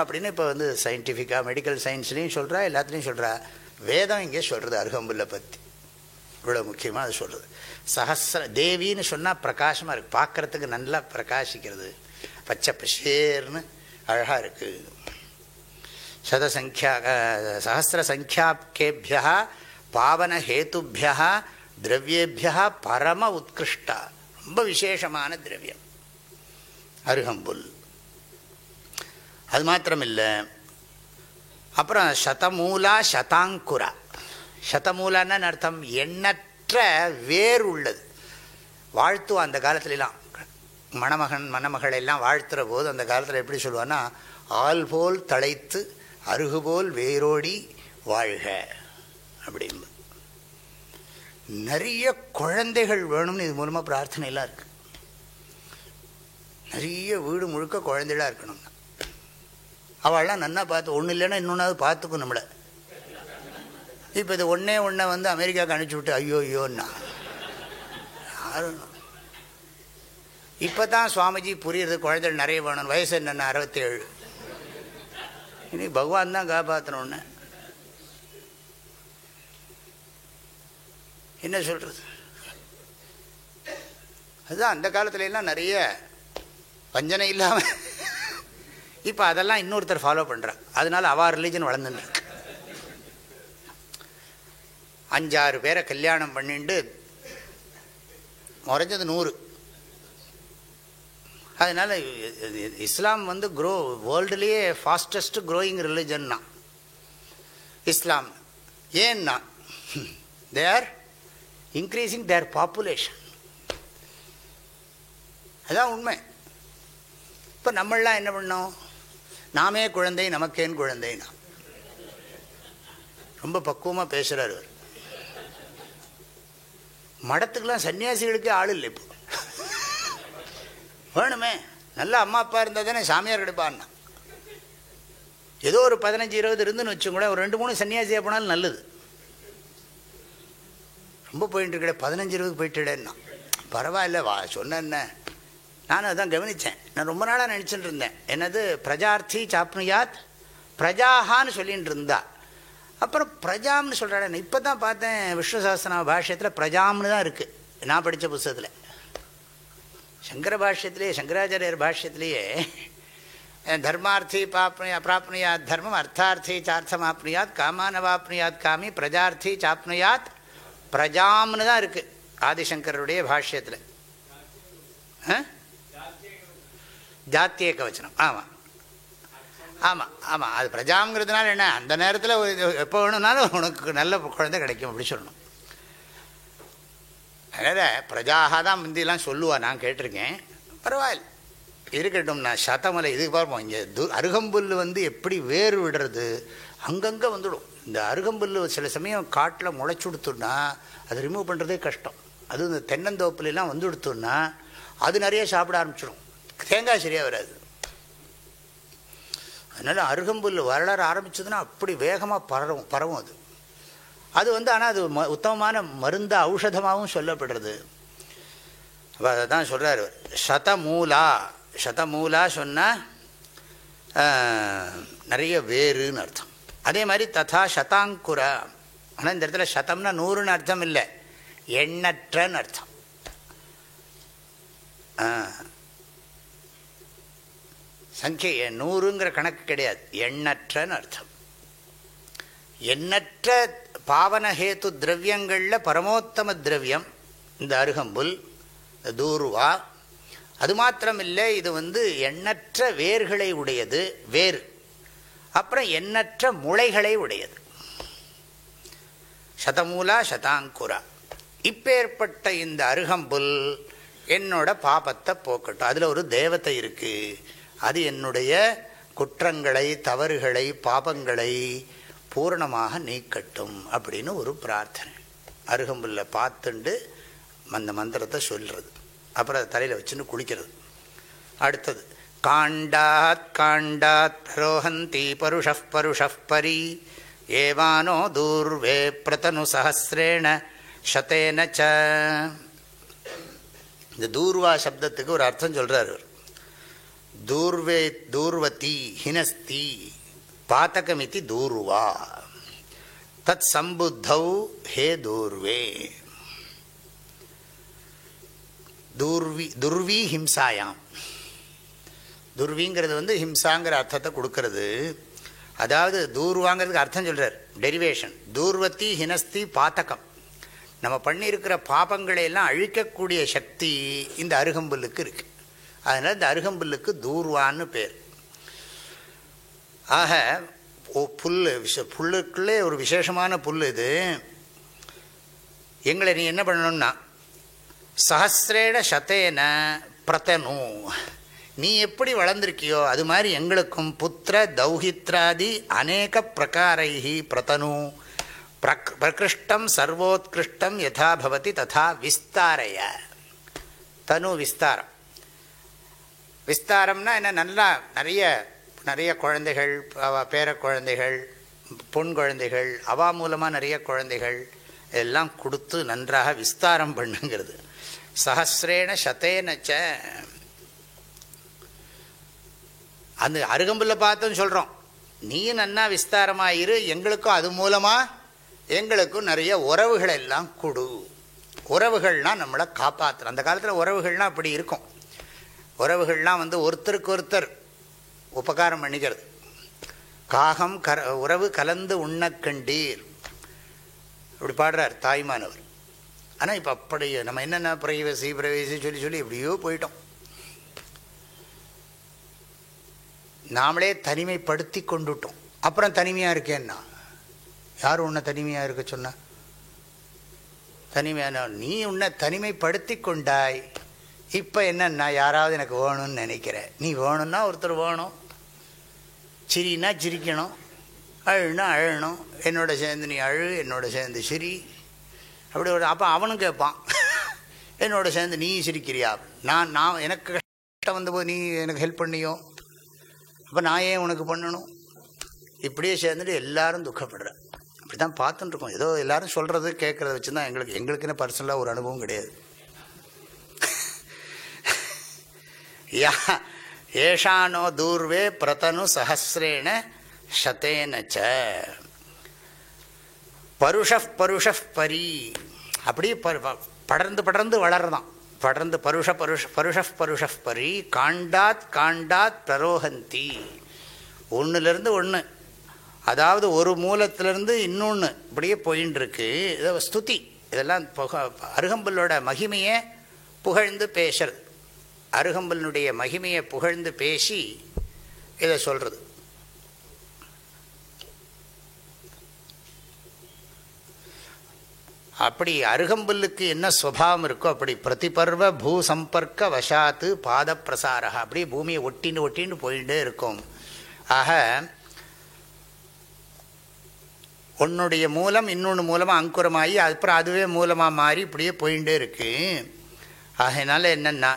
அப்படின்னு இப்போ வந்து சயின்டிஃபிக்காக மெடிக்கல் சயின்ஸ்லேயும் சொல்கிறா, எல்லாத்துலேயும் சொல்கிறா. வேதம் இங்கே சொல்கிறது அருகம்புல்லை பற்றி இவ்வளோ முக்கியமாக அது சொல்கிறது. சஹஸ்ர தேவின்னு சொன்னால் பிரகாசமாக இருக்குது, பார்க்குறதுக்கு நல்லா பிரகாசிக்கிறது, பச்சை பசேர்னு அழகாக இருக்குது. சஹஸ்ர சங்கியாக்கேபியா பாவன ஹேதுபியா திரவியேபியா பரம உத்கிருஷ்டா, ரொம்ப விசேஷமான திரவியம் அருகம்புல். அது மாத்திரமில்லை, அப்புறம் சதமூலா சதாங்குரா. சதமூலான்னு அர்த்தம் எண்ணற்ற வேர் உள்ளது. வாழ்த்துவோம் அந்த காலத்துலலாம், மணமகன் மணமகள் எல்லாம் வாழ்த்துற போது அந்த காலத்தில் எப்படி சொல்லுவான்னா, ஆள் போல் தழைத்து அருகுபோல் வேரோடி வாழ்க அப்படின்னு. நிறைய குழந்தைகள் வேணும்னு இது மூலமாக பிரார்த்தனைலாம் இருக்கு. நிறைய வீடு முழுக்க குழந்தைகளாக இருக்கணும்னா அவள்லாம் நன்னா பார்த்து, ஒன்றும் இல்லைன்னா இன்னொன்னாவது பார்த்துக்கும் நம்மளை. இப்போ இது ஒன்றே வந்து அமெரிக்காவுக்கு அனுப்பிச்சி விட்டு ஐயோ ஐயோன்னா யாரும். இப்போ தான் சுவாமிஜி புரியுறது குழந்தைகள் நிறைய வேணும். வயசு என்னென்ன 67. இனி பகவான் தான் காப்பாற்றணுன்னு என்ன சொல்கிறது. அதுதான் அந்த காலத்துல எல்லாம் நிறைய வஞ்சனை இல்லாமல் இப்போ அதெல்லாம் இன்னொருத்தர் ஃபாலோ பண்ணுறான். அதனால அவா ரிலீஜன் வளர்ந்துன்னு 5-6 பேரை கல்யாணம் பண்ணிட்டு குறைஞ்சது 100. அதனால் இஸ்லாம் வேர்ல்டுலேயே ஃபாஸ்டஸ்ட் க்ரோயிங் ரிலிஜன்னா இஸ்லாம். ஏன்னா they are increasing their population. அதுதான் உண்மை. இப்போ நம்மளாம் என்ன பண்ணோம், நாமே குழந்தை நமக்கேன் குழந்தைனா. ரொம்ப பக்குவமாக பேசுகிறார் அவர். மடத்துக்கெல்லாம் சன்னியாசிகளுக்கே ஆள் இல்லை இப்போ. வேணுமே, நல்ல அம்மா அப்பா இருந்தால் தானே சாமியார் கிடைப்பான்னா. ஏதோ ஒரு 15-20 இருந்துன்னு வச்சுக்கூட ஒரு 2-3 சன்னியாசியாக போனாலும் நல்லது. ரொம்ப போயிட்டு இருக்கே, 15-20 போயிட்டுடேன்னா பரவாயில்ல வா சொன்ன. நானும் அதான் கவனித்தேன். நான் ரொம்ப நாளாக நினச்சிட்டு இருந்தேன், என்னது பிரஜார்த்தி சாப்னுயாத் பிரஜாஹான்னு சொல்லிகிட்டு இருந்தா. அப்புறம் பிரஜாம்னு சொல்கிறாள். இப்போ தான் பார்த்தேன் விஷ்ணு சஹஸ்ரநாம பாஷ்யத்தில் பிரஜாம்னு தான் இருக்குது. நான் படித்த புத்தகத்தில் சங்கர பாஷ்யத்திலேயே, சங்கராச்சாரியர் பாஷ்யத்திலேயே தர்மார்த்தி பிராப்னுயாத் தர்மம், அர்த்தார்த்தி சார்த்தமாப்னுயாத், காமானவாப்னுயாத் காமி, பிரஜார்த்தி சாப்னுயாத் பிரஜாம்னு தான் இருக்குது ஆதிசங்கருடைய பாஷ்யத்தில். ஜாத்திய கவச்சனம். ஆமாம் ஆமாம் ஆமாம். அது பிரஜாங்கிறதுனால என்ன, அந்த நேரத்தில் எப்போ வேணும்னாலும் உனக்கு நல்ல குழந்தை கிடைக்கும் அப்படி சொல்லணும். அதனால் பிரஜாக தான் முந்திலாம் சொல்லுவாள், நான் கேட்டிருக்கேன். பரவாயில்ல இருக்கட்டும். நான் சதமலை இதுக்கு பார்ப்போம். இங்கே அருகம்புல் எப்படி வேறு விடுறது, அங்கங்கே வந்துடும். இந்த அருகம்புல் சில சமயம் காட்டில் முளைச்சி கொடுத்தோன்னா அது ரிமூவ் பண்ணுறதே கஷ்டம். அதுவும் இந்த தென்னந்தோப்புலாம் வந்து கொடுத்தோன்னா அது நிறைய சாப்பிட ஆரம்பிச்சிடும். தேங்காய் சரியாக வராது. அதனால் அருகம்புல் வளர ஆரம்பிச்சதுன்னா அப்படி வேகமாக பரவும் அது. அது ஆனால் அது உத்தமமான மருந்து ஔஷதமாகவும் சொல்லப்படுறது. அப்போ அதை தான் சொல்கிறார் சதமூலா. சதமூலா சொன்னால் நிறைய வேறுன்னு அர்த்தம். அதே மாதிரி ததா சதாங்குரா. ஆனால் இந்த இடத்துல சதம்னா 100ன்னு அர்த்தம் இல்லை, எண்ணற்றன்னு அர்த்தம். சங்கிய 100ங்கிற கணக்கு கிடையாது, எண்ணற்றன்னு அர்த்தம். எண்ணற்ற பாவனஹேத்து திரவியங்களில் பரமோத்தம திரவியம் இந்த அருகம்புல், தூர்வா. அது மாத்திரமில்லை, இது எண்ணற்ற வேர்களை உடையது, வேர். அப்புறம் எண்ணற்ற முளைகளை உடையது. சதமூலா சதாங்குரா. இப்பேற்பட்ட இந்த அருகம்புல் என்னோட பாபத்தை போக்கட்டும். அதில் ஒரு தேவதை இருக்குது, அது என்னுடைய குற்றங்களை, தவறுகளை, பாபங்களை பூரணமாக நீக்கட்டும் அப்படின்னு ஒரு பிரார்த்தனை. அருகம்புல்ல பார்த்துண்டு அந்த மந்திரத்தை சொல்கிறது. அப்புறம் அதை தலையில் வச்சுன்னு குளிக்கிறது. அடுத்தது காண்டாத் காண்டாத் ரோஹந்தி பருஷப் பருஷப் பரி ஏவானோ தூர்வே பிரதனு சஹஸ்ரேண சதேன ச. இந்த தூர்வா சப்தத்துக்கு ஒரு அர்த்தம் சொல்கிறார். தூர்வே தூர்வதி ஹினஸ்தி பாத்தகமிதி தூர்வா தத் சம்புத்தௌ ஹே தூர்வே. துர்வி ஹிம்சாயாம். துர்விங்கிறது ஹிம்சாங்கிற அர்த்தத்தை கொடுக்கறது. அதாவது தூர்வாங்கிறதுக்கு அர்த்தம் சொல்கிறார், டெரிவேஷன். தூர்வதி ஹினஸ்தி பாத்தகம். நம்ம பண்ணியிருக்கிற பாபங்களை எல்லாம் அழிக்கக்கூடிய சக்தி இந்த அருகம்புல்லுக்கு இருக்குது. அதனால் இந்த அருகம்புல்லுக்கு தூர்வான்னு பேர். ஆக புல் புல்லுக்குள்ளே ஒரு விசேஷமான புல் இது. எங்களை நீ என்ன பண்ணணும்னா சஹஸ்ரேண சதேன பிரதனு, நீ எப்படி வளர்ந்திருக்கியோ அது மாதிரி எங்களுக்கும் புத்திர தௌஹித்ராதி அநேக பிரகாரைஹி பிரதனு பிரகிருஷ்டம் சர்வோத்கிருஷ்டம் யதா பவதி ததா விஸ்தாரய. தனு விஸ்தாரம். விஸ்தாரம்னா என்ன, நல்லா நிறைய குழந்தைகள், பேர குழந்தைகள், பொன் குழந்தைகள், அவா மூலமாக நிறைய குழந்தைகள் எல்லாம் கொடுத்து நன்றாக விஸ்தாரம் பண்ணுங்கிறது. சஹஸ்ரேண சதேனச்ச, அந்த அருகம்புல்ல பார்த்தோன்னு சொல்கிறோம், நீ நன்னா விஸ்தாரமாயிரு, எங்களுக்கும் அது மூலமாக எங்களுக்கும் நிறைய உறவுகள் எல்லாம் கொடு. உறவுகள்னால் நம்மளை காப்பாற்று. அந்த காலத்தில் உறவுகள்னால் அப்படி இருக்கும். உறவுகள்லாம் ஒருத்தருக்கு ஒருத்தர் உபகாரம் பண்ணிக்கிறது. காகம் உறவு கலந்து உண்ண கண்டீர் அப்படி பாடுறார் தாய்மானவர். ஆனால் இப்போ அப்படி நம்ம என்னென்ன பிரைவசி சொல்லி எப்படியோ போயிட்டோம். நாமளே தனிமைப்படுத்தி கொண்டுட்டோம். அப்புறம் தனிமையாக இருக்கேன்னா யார் உன்னை தனிமையாக இருக்க சொன்னா? தனிமையான நீ உன்னை தனிமைப்படுத்தி கொண்டாய். இப்போ என்னன்னா யாராவது எனக்கு வேணும்னு நினைக்கிறேன். நீ வேணும்னா ஒருத்தர் வேணும், சிரினா சிரிக்கணும், அழுனா அழணும், என்னோட சேர்ந்து நீ அழு, என்னோட சேர்ந்து சிரி, அப்படி ஒரு. அப்போ அவனும் கேட்பான், என்னோட சேர்ந்து நீ சிரிக்கிறியா? நான் எனக்கு கஷ்டம் வந்தபோது நீ எனக்கு ஹெல்ப் பண்ணியோ, அப்போ நான் ஏன் உனக்கு பண்ணணும்? இப்படியே சேர்ந்துட்டு எல்லாரும் துக்கப்படுறேன். அப்படி தான் பார்த்துட்டு இருக்கோம். ஏதோ எல்லாரும் சொல்கிறது கேட்குறத வச்சு தான் எங்களுக்குன்னு பர்சனலாக ஒரு அனுபவம் கிடையாது. ஏஷானோ தூர்வே பிரதனு சஹஸ்ரேண சதேனச்ச பருஷப் பரி. அப்படியே படர்ந்து வளர்தான். பருஷப் பரி காண்டாத் பிரரோஹந்தி. ஒன்றுலேருந்து ஒன்று, அதாவது ஒரு மூலத்திலிருந்து இன்னொன்று இப்படியே போயின்னு இருக்கு. இதை ஸ்துதி, இதெல்லாம் அருகம்புல்லோட மகிமையை புகழ்ந்து பேசுறது. அருகம்புல்னுடைய மகிமையை புகழ்ந்து பேசி இதை சொல்கிறது. அப்படி அருகம்புல்லுக்கு என்ன சுபாவம் இருக்கோ அப்படி பிரதிபர்வ பூ சம்பர்க்க வசாத்து பாத பிரசார, அப்படியே பூமியை ஒட்டின்னு போயிட்டே இருக்கும். ஆக உன்னுடைய மூலம் இன்னொன்று மூலமாக அங்குரமாகி அப்புறம் அதுவே மூலமாக மாறி இப்படியே போயிட்டே இருக்கு. ஆகையினால என்னன்னா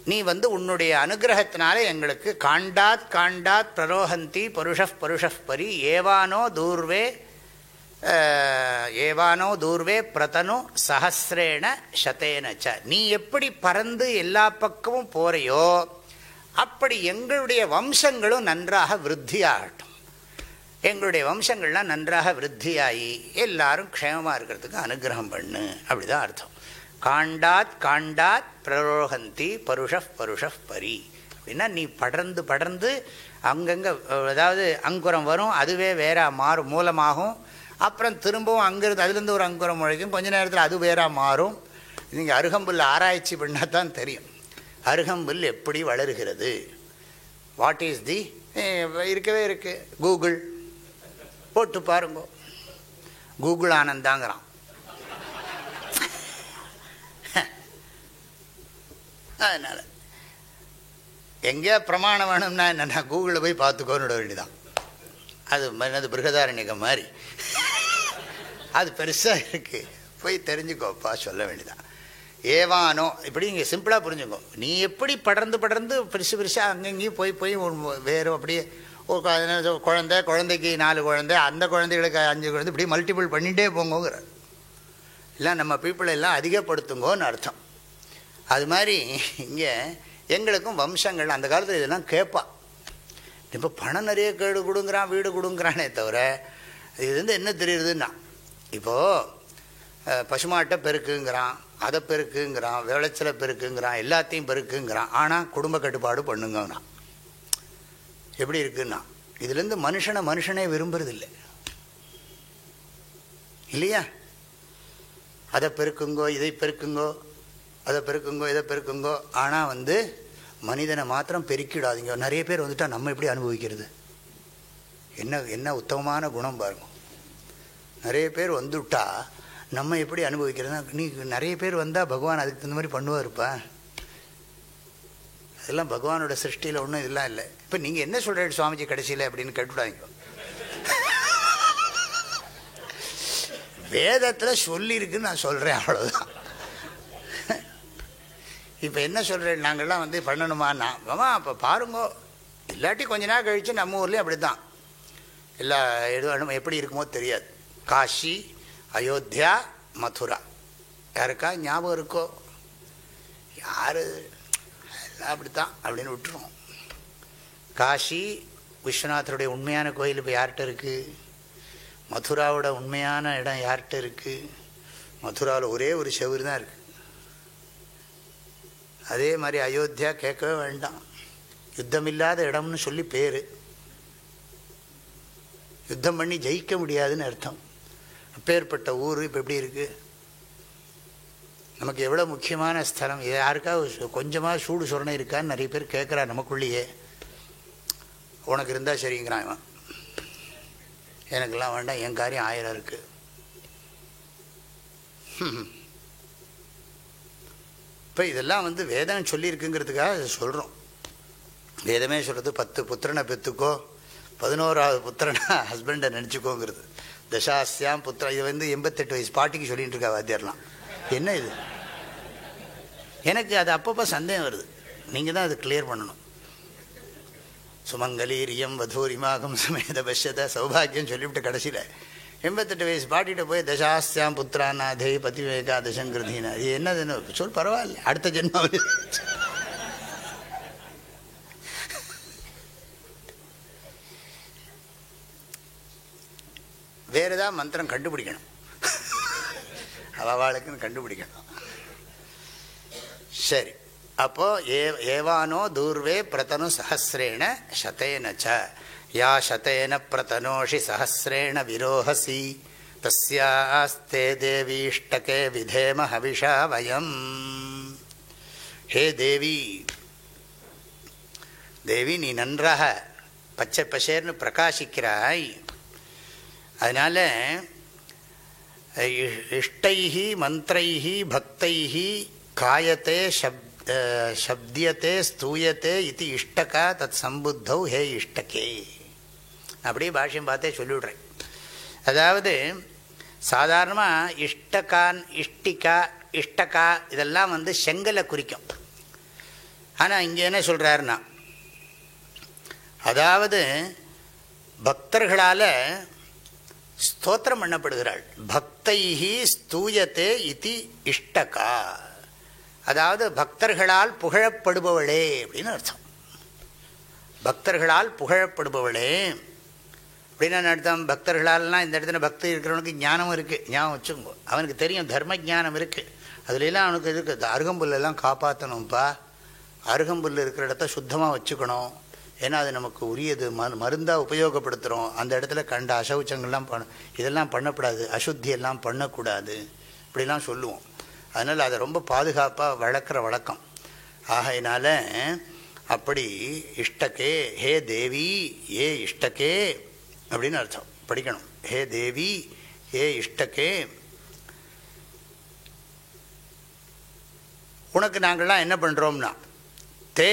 நீ உன்னுடைய அனுகிரகத்தினால எங்களுக்கு காண்டாத் பிரரோஹந்தி பருஷப் பரி ஏவானோ தூர்வே பிரதனு சஹஸ்ரேண சதேனச்ச. நீ எப்படி பறந்து எல்லா பக்கமும் போறையோ அப்படி எங்களுடைய வம்சங்களும் நன்றாக விருத்தியாகட்டும். எங்களுடைய வம்சங்கள்லாம் நன்றாக விருத்தியாகி எல்லாரும் க்ஷேமமாக இருக்கிறதுக்கு அனுகிரகம் பண்ணு. அப்படிதான் அர்த்தம். காண்டாத் பிரரோஹந்தி பருஷப் பரி அப்படின்னா நீ படர்ந்து அங்கங்கே, அதாவது அங்குரம் வரும், அதுவே வேற மாறும், மூலமாகும். அப்புறம் திரும்பவும் அங்கிருந்து அதுலேருந்து ஒரு அங்குரம் முளைக்கும், கொஞ்ச நேரத்தில் அது வேற மாறும். நீங்கள் அருகம்புல் ஆராய்ச்சி பண்ணால் தான் தெரியும் அருகம்புல் எப்படி வளருகிறது. வாட் இஸ் தி இருக்கவே இருக்கு, கூகுள் போட்டு பாருங்க. கூகுள் ஆனந்தாங்கிறான். அதனால் எங்கேயா பிரமாணம் வேணும்னா என்னென்னா கூகுளில் போய் பார்த்துக்கோன்னு விட வேண்டியதான். அது என்னது பிருகதாரண்யகம் மாதிரி அது பெருசாக இருக்குது, போய் தெரிஞ்சுக்கோப்பா சொல்ல வேண்டியதான். ஏவானோ இப்படி இங்கே சிம்பிளாக புரிஞ்சுக்கோ. நீ எப்படி படர்ந்து பெருசாக அங்கங்கேயும் போய் வேறு அப்படியே ஒரு குழந்தைக்கு 4 குழந்தை, அந்த குழந்தைகளுக்கு 5 குழந்தை, இப்படி மல்டிபிள் பண்ணிகிட்டே போங்கோங்கிற. இல்லை நம்ம பீப்புளை எல்லாம் அதிகப்படுத்துங்கோன்னு அர்த்தம். அது மாதிரி இங்கே எங்களுக்கும் வம்சங்கள் அந்த காலத்தில் இதெல்லாம் கேட்பா. இப்போ பணம் நிறைய கொடுங்குறான், வீடு கொடுங்குறானே தவிர இது என்ன தெரியுதுன்னா, இப்போது பசுமாட்டை பெருக்குங்கிறான், அதை பெருக்குங்கிறான், விளைச்சலை பெருக்குங்கிறான், எல்லாத்தையும் பெருக்குங்கிறான். ஆனால் குடும்ப கட்டுப்பாடு பண்ணுங்கன்னா எப்படி இருக்குன்னா, இதுலேருந்து மனுஷனே விரும்புறதில்லை இல்லையா? அதை பெருக்குங்கோ, இதை பெருக்குங்கோ, அதை பெருக்குங்கோ இதை பெருக்குங்கோ. ஆனால் மனிதனை மாத்திரம் பெருக்கிடாதீங்க. நிறைய பேர் வந்துட்டால் நம்ம எப்படி அனுபவிக்கிறது? என்ன உத்தமமான குணம் பாருங்க. நிறைய பேர் வந்துவிட்டா நம்ம எப்படி அனுபவிக்கிறதுனா, நீ நிறைய பேர் வந்தால் பகவான் அதுக்கு தகுந்த மாதிரி பண்ணுவாருப்பா. அதெல்லாம் பகவானோட சிருஷ்டியில் ஒன்றும் இதெல்லாம் இல்லை. இப்போ நீங்கள் என்ன சொல்கிறீங்க சுவாமிஜி கடைசியில் அப்படின்னு கேட்டுவிடாதீங்க. வேதத்தில் சொல்லியிருக்குன்னு நான் சொல்கிறேன், அவ்வளோதான். இப்போ என்ன சொல்கிறேன், நாங்கள்லாம் பண்ணணுமான்னா அப்போ பாருங்கோ. இல்லாட்டி கொஞ்ச நாள் கழித்து நம்ம ஊர்லேயும் அப்படி தான் எல்லா எதுவும் எப்படி இருக்குமோ தெரியாது. காஷி, அயோத்தியா, மதுரா யாருக்கா ஞாபகம் இருக்கோ? யார் அப்படித்தான் அப்படின்னு விட்டுருவோம். காஷி விஸ்வநாதருடைய உண்மையான கோயில் இப்போ யார்கிட்ட இருக்குது? மதுராவோட உண்மையான இடம் யார்கிட்ட இருக்குது? மதுராவில் ஒரே ஒரு செவுரு தான் இருக்குது. அதே மாதிரி அயோத்தியா கேட்கவே வேண்டாம், யுத்தமில்லாத இடம்னு சொல்லி பேர். யுத்தம் பண்ணி ஜெயிக்க முடியாதுன்னு அர்த்தம். அப்பேற்பட்ட ஊர் இப்போ எப்படி இருக்குது? நமக்கு எவ்வளோ முக்கியமான ஸ்தலம். யாருக்காவது கொஞ்சமாக சூடு சொரணை இருக்கான்னு நிறைய பேர் கேட்குறா நமக்குள்ளேயே. உனக்கு இருந்தால் சரிங்கிறான் இவன். எனக்கெல்லாம் வேண்டாம், என் காரியம் 1000 இருக்குது. இப்போ இதெல்லாம் வேதம் சொல்லியிருக்குங்கிறதுக்காக சொல்கிறோம். வேதமே சொல்கிறது 10 புத்திரனை பெற்றுக்கோ, 11ஆவது புத்திரனை ஹஸ்பண்டை நினச்சிக்கோங்கிறது. தசாஸ்யாம் புத்திர. இது 88 வயசு பாட்டிக்கு சொல்லிகிட்டு இருக்கா வாத்தியார்லாம். என்ன இது? எனக்கு அது அப்பப்போ சந்தேகம் வருது. நீங்கள் தான் அது கிளியர் பண்ணணும். சுமங்கலீரியம் வதூரிமாகம் சமேத பஷ்யத சௌபாகியம் சொல்லிவிட்டு கடைசியில் 88 வயசு பாட்டிகிட்ட போய் தசாஸ்யாம் புத்திராநாதே பதிவேகாதசங்கிருதினா இது என்னதுன்னு சொல். பரவாயில்ல, அடுத்த ஜென்மாவில் வேறு ஏதாவது மந்திரம் கண்டுபிடிக்கணும். அவளுக்குன்னு கண்டுபிடிக்கணும். சரி, அப்போ ஏவானோ தூர்வே பிரதனு சஹசிரேண சதேனச்ச யா சதேன பிரதனோஷி சஹசிரேண விரோஹசி தஸ்யாஸ்தே தேவீஷ்டகே விதேம ஹவிஷா வயம். ஹே தேவி, தேவி நீ நன்றாக பச்சை பசேர்னு பிரகாசிக்கிறாய். அதனால் இஷ்டைஹி மந்திரைஹி பக்தைஹி காயத்தே சப்தியத்தே ஸ்தூயத்தே இது இஷ்டகா தத் சம்புத்தௌ ஹே இஷ்டகே. அப்படியே பாஷ்யம் பார்த்தே சொல்லிவிடுறேன். அதாவது சாதாரணமாக இஷ்டகான் இஷ்டகா இதெல்லாம் செங்கலை குறிக்கும். ஆனால் இங்கே என்ன சொல்கிறாருன்னா, அதாவது பக்தர்களால் ஸ்தோத்திரம் பண்ணப்படுகிறாள். பக்தைஹி ஸ்தூயத்தே இது இஷ்டகா. அதாவது பக்தர்களால் புகழப்படுபவளே அப்படின்னு அர்த்தம். பக்தர்களால் புகழப்படுபவளே அப்படின்னு அர்த்தம். பக்தர்களால்னால் இந்த இடத்துல பக்தி இருக்கிறவனுக்கு ஞானம் இருக்குது, ஞாபகம் வச்சுக்கோ. அவனுக்கு தெரியும் தர்ம ஞானம் இருக்குது. அதுலாம் அவனுக்கு இருக்குது. அருகம்புல்லெல்லாம் காப்பாற்றணும்ப்பா. அருகம்புல் இருக்கிற இடத்த சுத்தமாக வச்சுக்கணும். ஏன்னா அது நமக்கு உரியது, மருந்தாக உபயோகப்படுத்துகிறோம். அந்த இடத்துல கண்ட அசௌச்சங்கள்லாம் இதெல்லாம் பண்ணக்கூடாது, அசுத்தியெல்லாம் பண்ணக்கூடாது, இப்படிலாம் சொல்லுவோம். அதனால் அதை ரொம்ப பாதுகாப்பாக வளர்க்குற வழக்கம். ஆகையினால அப்படி இஷ்டகே ஹே தேவி ஏ இஷ்டகே அப்படின்னு அர்த்தம் படிக்கணும். ஹே தேவி ஏ இஷ்டகே, உனக்கு நாங்கள்லாம் என்ன பண்ணுறோம்னா தே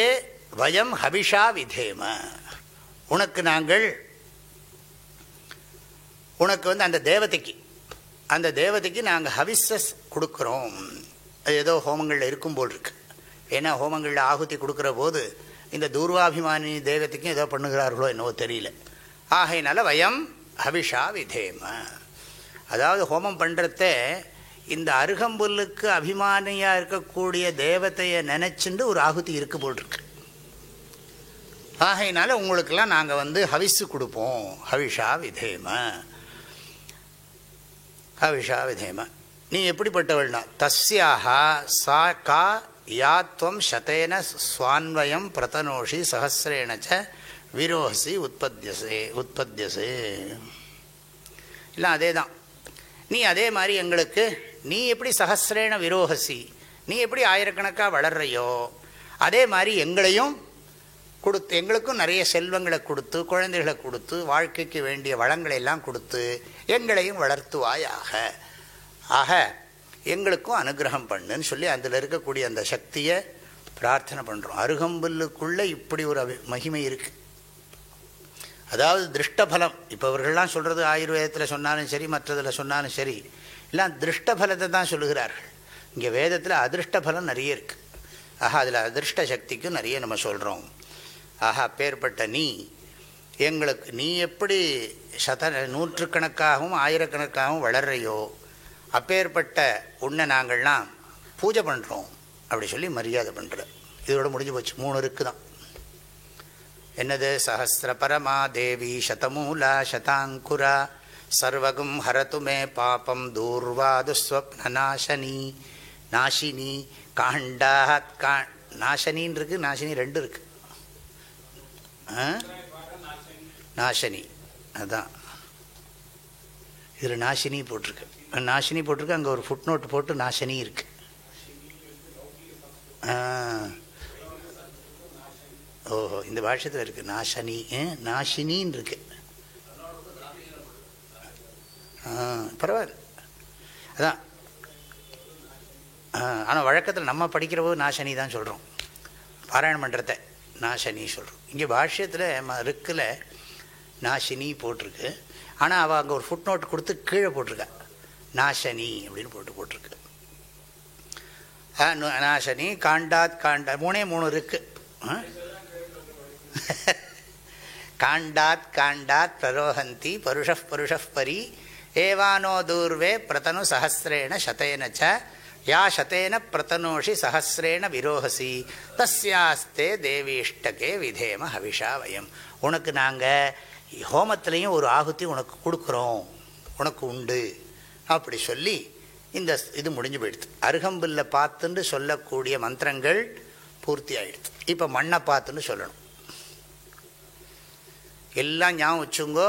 வயம் ஹவிஷா விதேம. உனக்கு நாங்கள் அந்த தேவதைக்கு நாங்கள் ஹவிஸஸ் கொடுக்குறோம். அது ஏதோ ஹோமங்களில் இருக்கும் போல் இருக்கு. ஏன்னா ஹோமங்களில் ஆகுதி கொடுக்குற போது இந்த தூர்வாபிமானி தேவதைக்கும் ஏதோ பண்ணுகிறார்களோ என்னவோ தெரியல. ஆகையினால வயம் ஹவிஷா விதேம. அதாவது ஹோமம் பண்ணுறத இந்த அருகம்புல்லுக்கு அபிமானியாக இருக்கக்கூடிய தேவதையை நினச்சிண்டு ஒரு ஆகுதி இருக்கு போல் இருக்கு. ஆகையினால உங்களுக்கெல்லாம் நாங்கள் ஹவிஸு கொடுப்போம். ஹவிஷா விதேம, ஹவிஷா விதேம. நீ எப்படிப்பட்டவள்னா தஸ்யாக சா கா யாத்வம் சதேன ஸ்வான்வயம் பிரதனோஷி சஹசிரேணச்ச விரோஹசி உற்பத்தியசே. இல்லை அதே தான். நீ அதே மாதிரி எங்களுக்கு நீ எப்படி சஹசிரேண விரோஹசி, நீ எப்படி ஆயிரக்கணக்காக வளர்றையோ அதே மாதிரி எங்களையும் கொடுத்து, எங்களுக்கும் நிறைய செல்வங்களை கொடுத்து, குழந்தைகளை கொடுத்து, வாழ்க்கைக்கு வேண்டிய வளங்களை எல்லாம் கொடுத்து எங்களையும் வளர்த்துவாயாக. ஆக எங்களுக்கும் அனுகிரகம் பண்ணுன்னு சொல்லி அதில் இருக்கக்கூடிய அந்த சக்தியை பிரார்த்தனை பண்ணுறோம். அருகம்புல்லுக்குள்ளே இப்படி ஒரு மகிமை இருக்குது. அதாவது திருஷ்டபலம். இப்போ இவர்கள்லாம் சொல்கிறது ஆயுர்வேதத்தில் சொன்னாலும் சரி, மற்றதில் சொன்னாலும் சரி, எல்லாம் திருஷ்டபலத்தை தான் சொல்லுகிறார்கள். இங்கே வேதத்தில் அதிருஷ்ட பலம் நிறைய இருக்குது. ஆஹா, அதில் அதிருஷ்ட சக்திக்கும் நிறைய நம்ம சொல்கிறோம். ஆஹா, அப்பேற்பட்ட எங்களுக்கு நீ எப்படி நூற்றுக்கணக்காகவும் ஆயிரக்கணக்காகவும் வளர்றையோ அப்பேற்பட்ட உன்னை நாங்கள்லாம் பூஜை பண்ணுறோம் அப்படி சொல்லி மரியாதை பண்ணுற. இதோட முடிஞ்சு போச்சு. 3 இருக்குதான். என்னது? சஹஸ்ர பரமா தேவி சதமூலா சதாங்குரா சர்வகும் ஹரது மே பாபம் தூர்வாது ஸ்வப்னநாசனி நாசினி காண்டாத் நாசனின்னு இருக்குது, நாசினி 2 இருக்குது. நாசினி அதுதான் இதில் நாசினி போட்டிருக்கு. நாசினி போட்டிருக்கு. அங்கே ஒரு ஃபுட் நோட் போட்டு நாசினி இருக்குது. ஓஹோ, இந்த பாஷத்தில் இருக்குது நாசனி, நாசினின்னு இருக்கு. பரவாயில்ல, அதான். ஆனால் வழக்கத்தில் நம்ம படிக்கிற போது நாசனி தான் சொல்கிறோம். பாராயண மன்றத்தை நாசனி சொல்கிறோம். இங்கே பாஷ்யத்தில் ருக்கில் நாசினி போட்டிருக்கு. ஆனால் அவள் அங்கே ஒரு ஃபுட் நோட் கொடுத்து கீழே போட்டிருக்கா நாசனி அப்படின்னு போட்டிருக்கு. நாசனி காண்டாத் 3 இருக்கு. காண்டாத் காண்டாத் பிரரோஹந்தி பருஷப் பரி ஏவானோ தூர்வே பிரதனு சஹசிரேண சதேனச்ச யா சதேன பிரதனோஷி சஹசிரேண விரோஹசி தஸ்யாஸ்தே தேவீஷ்டகே விதேம ஹவிஷா வயம். உனக்கு நாங்கள் ஹோமத்திலையும் ஒரு ஆகுதி உனக்கு கொடுக்குறோம், உனக்கு உண்டு அப்படி சொல்லி இந்த இது முடிஞ்சு போயிடுது. அருகம்புல்லை பார்த்துன்னு சொல்லக்கூடிய மந்திரங்கள் பூர்த்தி ஆகிடுது. இப்போ மண்ணை பார்த்துன்னு சொல்லணும். எல்லாம் ஞாபகம் வச்சுங்கோ,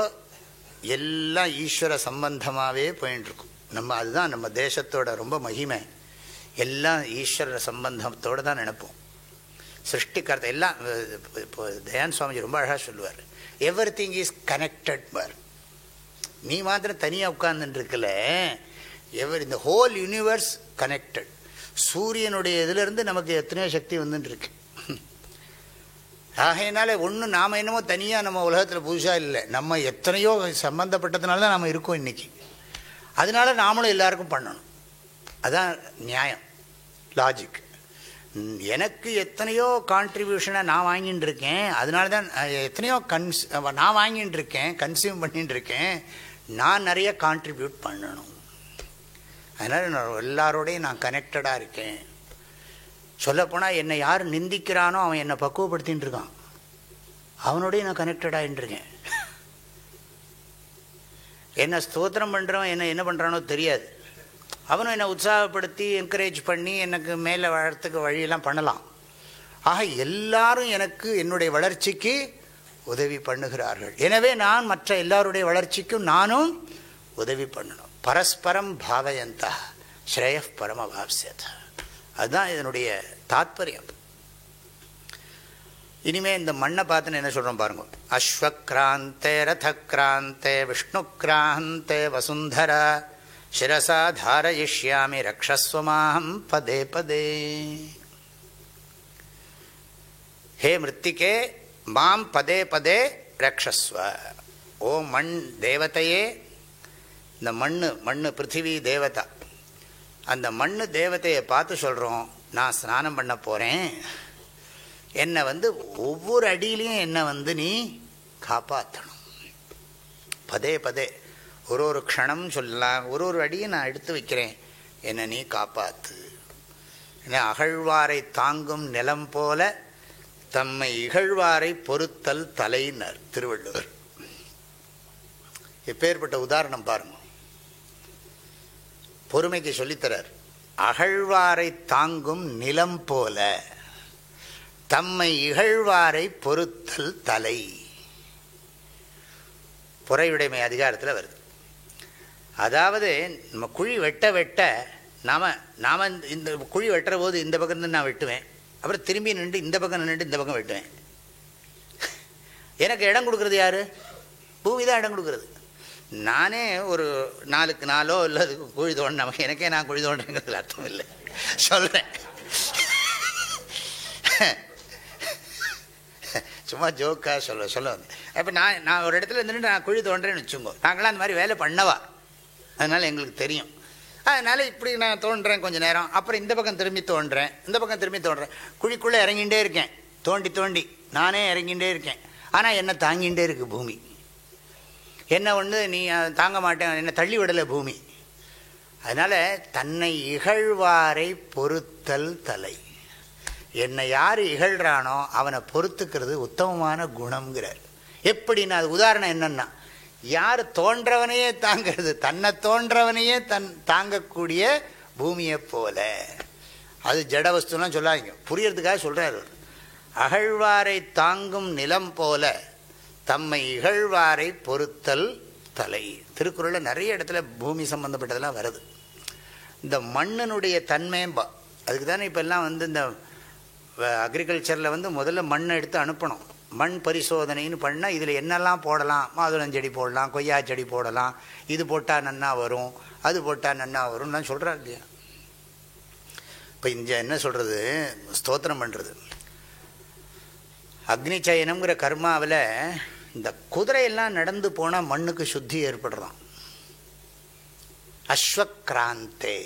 எல்லாம் ஈஸ்வர சம்பந்தமாகவே போயின்ட்டுருக்கும். அதுதான் நம்ம தேசத்தோட ரொம்ப மகிமை. எல்லாம் ஈஸ்வர சம்பந்தத்தோடு தான் நினைப்போம். சிருஷ்டிகர்த்த எல்லாம். இப்போ தயான் சுவாமிஜி ரொம்ப அழகாக சொல்லுவார், எவ்ரிதிங் இஸ் கனெக்டட் பார். நீ மாத்திரம் தனியாக உட்கார்ந்துட்டு இருக்கல, இந்த ஹோல் யூனிவர்ஸ் கனெக்டட். சூரியனுடைய இதிலிருந்து நமக்கு எத்தனையோ சக்தி வந்துட்டு இருக்கு. ஆகையினால ஒன்று நாம் என்னமோ தனியாக நம்ம உலகத்தில் புதுசாக இல்லை, நம்ம எத்தனையோ சம்பந்தப்பட்டதுனால தான் நம்ம இருக்கோம் இன்றைக்கி. அதனால நாமளும் எல்லாருக்கும் பண்ணணும். அதான் நியாயம், லாஜிக். எனக்கு எத்தனையோ கான்ட்ரிபியூஷனை நான் வாங்கிட்டு இருக்கேன், அதனால தான் எத்தனையோ நான் வாங்கிட்டு இருக்கேன், கன்சியூம் பண்ணிட்டு இருக்கேன். நான் நிறைய கான்ட்ரிபியூட் பண்ணணும். அதனால் நான் எல்லாரோடையும் நான் கனெக்டடாக இருக்கேன். சொல்லப்போனால் என்னை யார் நிந்திக்கிறானோ அவன் என்னை பக்குவப்படுத்தின்னு இருக்கான், அவனோடையும் நான் கனெக்டடாகிட்டு இருக்கேன். என்னை ஸ்தோத்திரம் பண்ணுறவன் என்ன பண்ணுறானோ தெரியாது, அவனும் என்னை உற்சாகப்படுத்தி என்கரேஜ் பண்ணி எனக்கு மேலே வளர்கிறதுக்கு வழியெல்லாம் பண்ணலாம். ஆக எல்லாரும் எனக்கு என்னுடைய வளர்ச்சிக்கு உதவி பண்ணுகிறார்கள். எனவே நான் மற்ற எல்லாருடைய வளர்ச்சிக்கும் நானும் உதவி பண்ணணும். பரஸ்பரம் பாவயந்தா ஸ்ரேய பரமவாப்ஸ்யத. அதுதான் இதனுடைய தாத்பரியம். இனிமே இந்த மண்ணை பார்த்துன்னு என்ன சொல்கிறோம் பாருங்க. அஸ்வக்ராந்தே ரதக்ராந்தே விஷ்ணுக்ராந்தே வசுந்தரா சிரசா தாரயிஷ்யாமி ரக்ஷஸ்வமாஹம் பதே பதே. ஹே மிருத்திகே மாம் பதே பதே ரக்ஷஸ்வ. ஓ மண் தேவதையே, இந்த மண்ணு பிருத்திவி தேவதா, அந்த மண்ணு தேவதையை பார்த்து சொல்கிறோம், நான் ஸ்நானம் பண்ண போகிறேன், என்னை ஒவ்வொரு அடியிலையும் என்னை நீ காப்பாற்றணும். பதே பதே, ஒரு க்ஷணம் சொல்லலாம், ஒரு அடியை நான் எடுத்து வைக்கிறேன், என்னை நீ காப்பாற்று. ஏன்னா அகழ்வாரை தாங்கும் நிலம் போல தம்மை இகழ்வாரை பொறுத்தல் தலையினர் திருவள்ளுவர். எப்பேற்பட்ட உதாரணம் பாருங்க. பொறுமைக்கு சொல்லித்தரார். அகழ்வாரை தாங்கும் நிலம் போல தம்மை இகழ்வாரை பொறுத்தல் தலை. பொறையுடைமை அதிகாரத்தில் வருது. அதாவது நம்ம குழி வெட்ட வெட்ட நாம் இந்த குழி வெட்டுற போது இந்த பக்கம் இருந்து நான் வெட்டுவேன், அப்புறம் திரும்பி நின்று இந்த பக்கம் நின்றுட்டு இந்த பக்கம் வெட்டுவேன். எனக்கு இடம் கொடுக்குறது யார்? பூமி தான் இடம் கொடுக்குறது. நானே ஒரு 4க்கு 4 இல்லை அதுக்கு குழி தோண்ட, நமக்கு எனக்கே நான் குழி தோண்டுறேங்கிறதுல அர்த்தம் இல்லை, சொல்கிறேன். சும்மா ஜோக்காக சொல்ல வந்து. அப்போ நான் ஒரு இடத்துல இருந்துட்டு நான் குழி தோன்றேன்னு வச்சுக்கோ, நாங்களாம் அந்த மாதிரி வேலை பண்ணவா, அதனால் எங்களுக்கு தெரியும். அதனால் இப்படி நான் தோன்றேன் கொஞ்சம் நேரம், அப்புறம் இந்த பக்கம் திரும்பி தோன்றேன், இந்த பக்கம் திரும்பி தோன்றேன், குழிக்குள்ளே இறங்கிகிட்டே இருக்கேன், தோண்டி தோண்டி நானே இறங்கிகிட்டே இருக்கேன். ஆனால் என்னை தாங்கிகிட்டே இருக்குது பூமி. என்ன ஒன்று நீ தாங்க மாட்டேன், என்னை தள்ளி விடலை பூமி. அதனால் தன்னை இகழ்வாரை பொறுத்தல் தலை. என்னை யார் இகழ்றானோ அவனை பொறுத்துக்கிறது உத்தமமான குணம்ங்கிறார். எப்படின்னா அது உதாரணம் என்னன்னா, யார் தோன்றவனையே தாங்கிறது, தன்னை தோன்றவனையே தாங்கக்கூடிய பூமியை போல. அது ஜட வஸ்துலாம் சொல்லாதீங்க, புரியறதுக்காக சொல்கிறார். அகழ்வாரை தாங்கும் நிலம் போல தம்மை இகழ்வாரை பொறுத்தல் தலை. திருக்குறளில் நிறைய இடத்துல பூமி சம்பந்தப்பட்டதெல்லாம் வருது. இந்த மண்ணினுடைய தன்மையம்பா, அதுக்கு தானே இப்போ எல்லாம் இந்த அக்ரிகல்ச்சரில் முதல்ல மண்ணை எடுத்து அனுப்பணும். மண் பரிசோதனைன்னு பண்ணால் இதில் என்னெல்லாம் போடலாம், மாதுளஞ்செடி போடலாம், கொய்யா செடி போடலாம், இது போட்டால் நன்னா வரும், அது போட்டால் நன்னா வரும்லாம் சொல்கிறார் இல்லையா. இப்போ இங்கே என்ன சொல்கிறது, ஸ்தோத்திரம் பண்ணுறது. அக்னி சயனம்ங்கிற கர்மாவில் இந்த குதிரையெல்லாம் நடந்து போனால் மண்ணுக்கு சுத்தி ஏற்படுறான். அஸ்வக்ராந்தே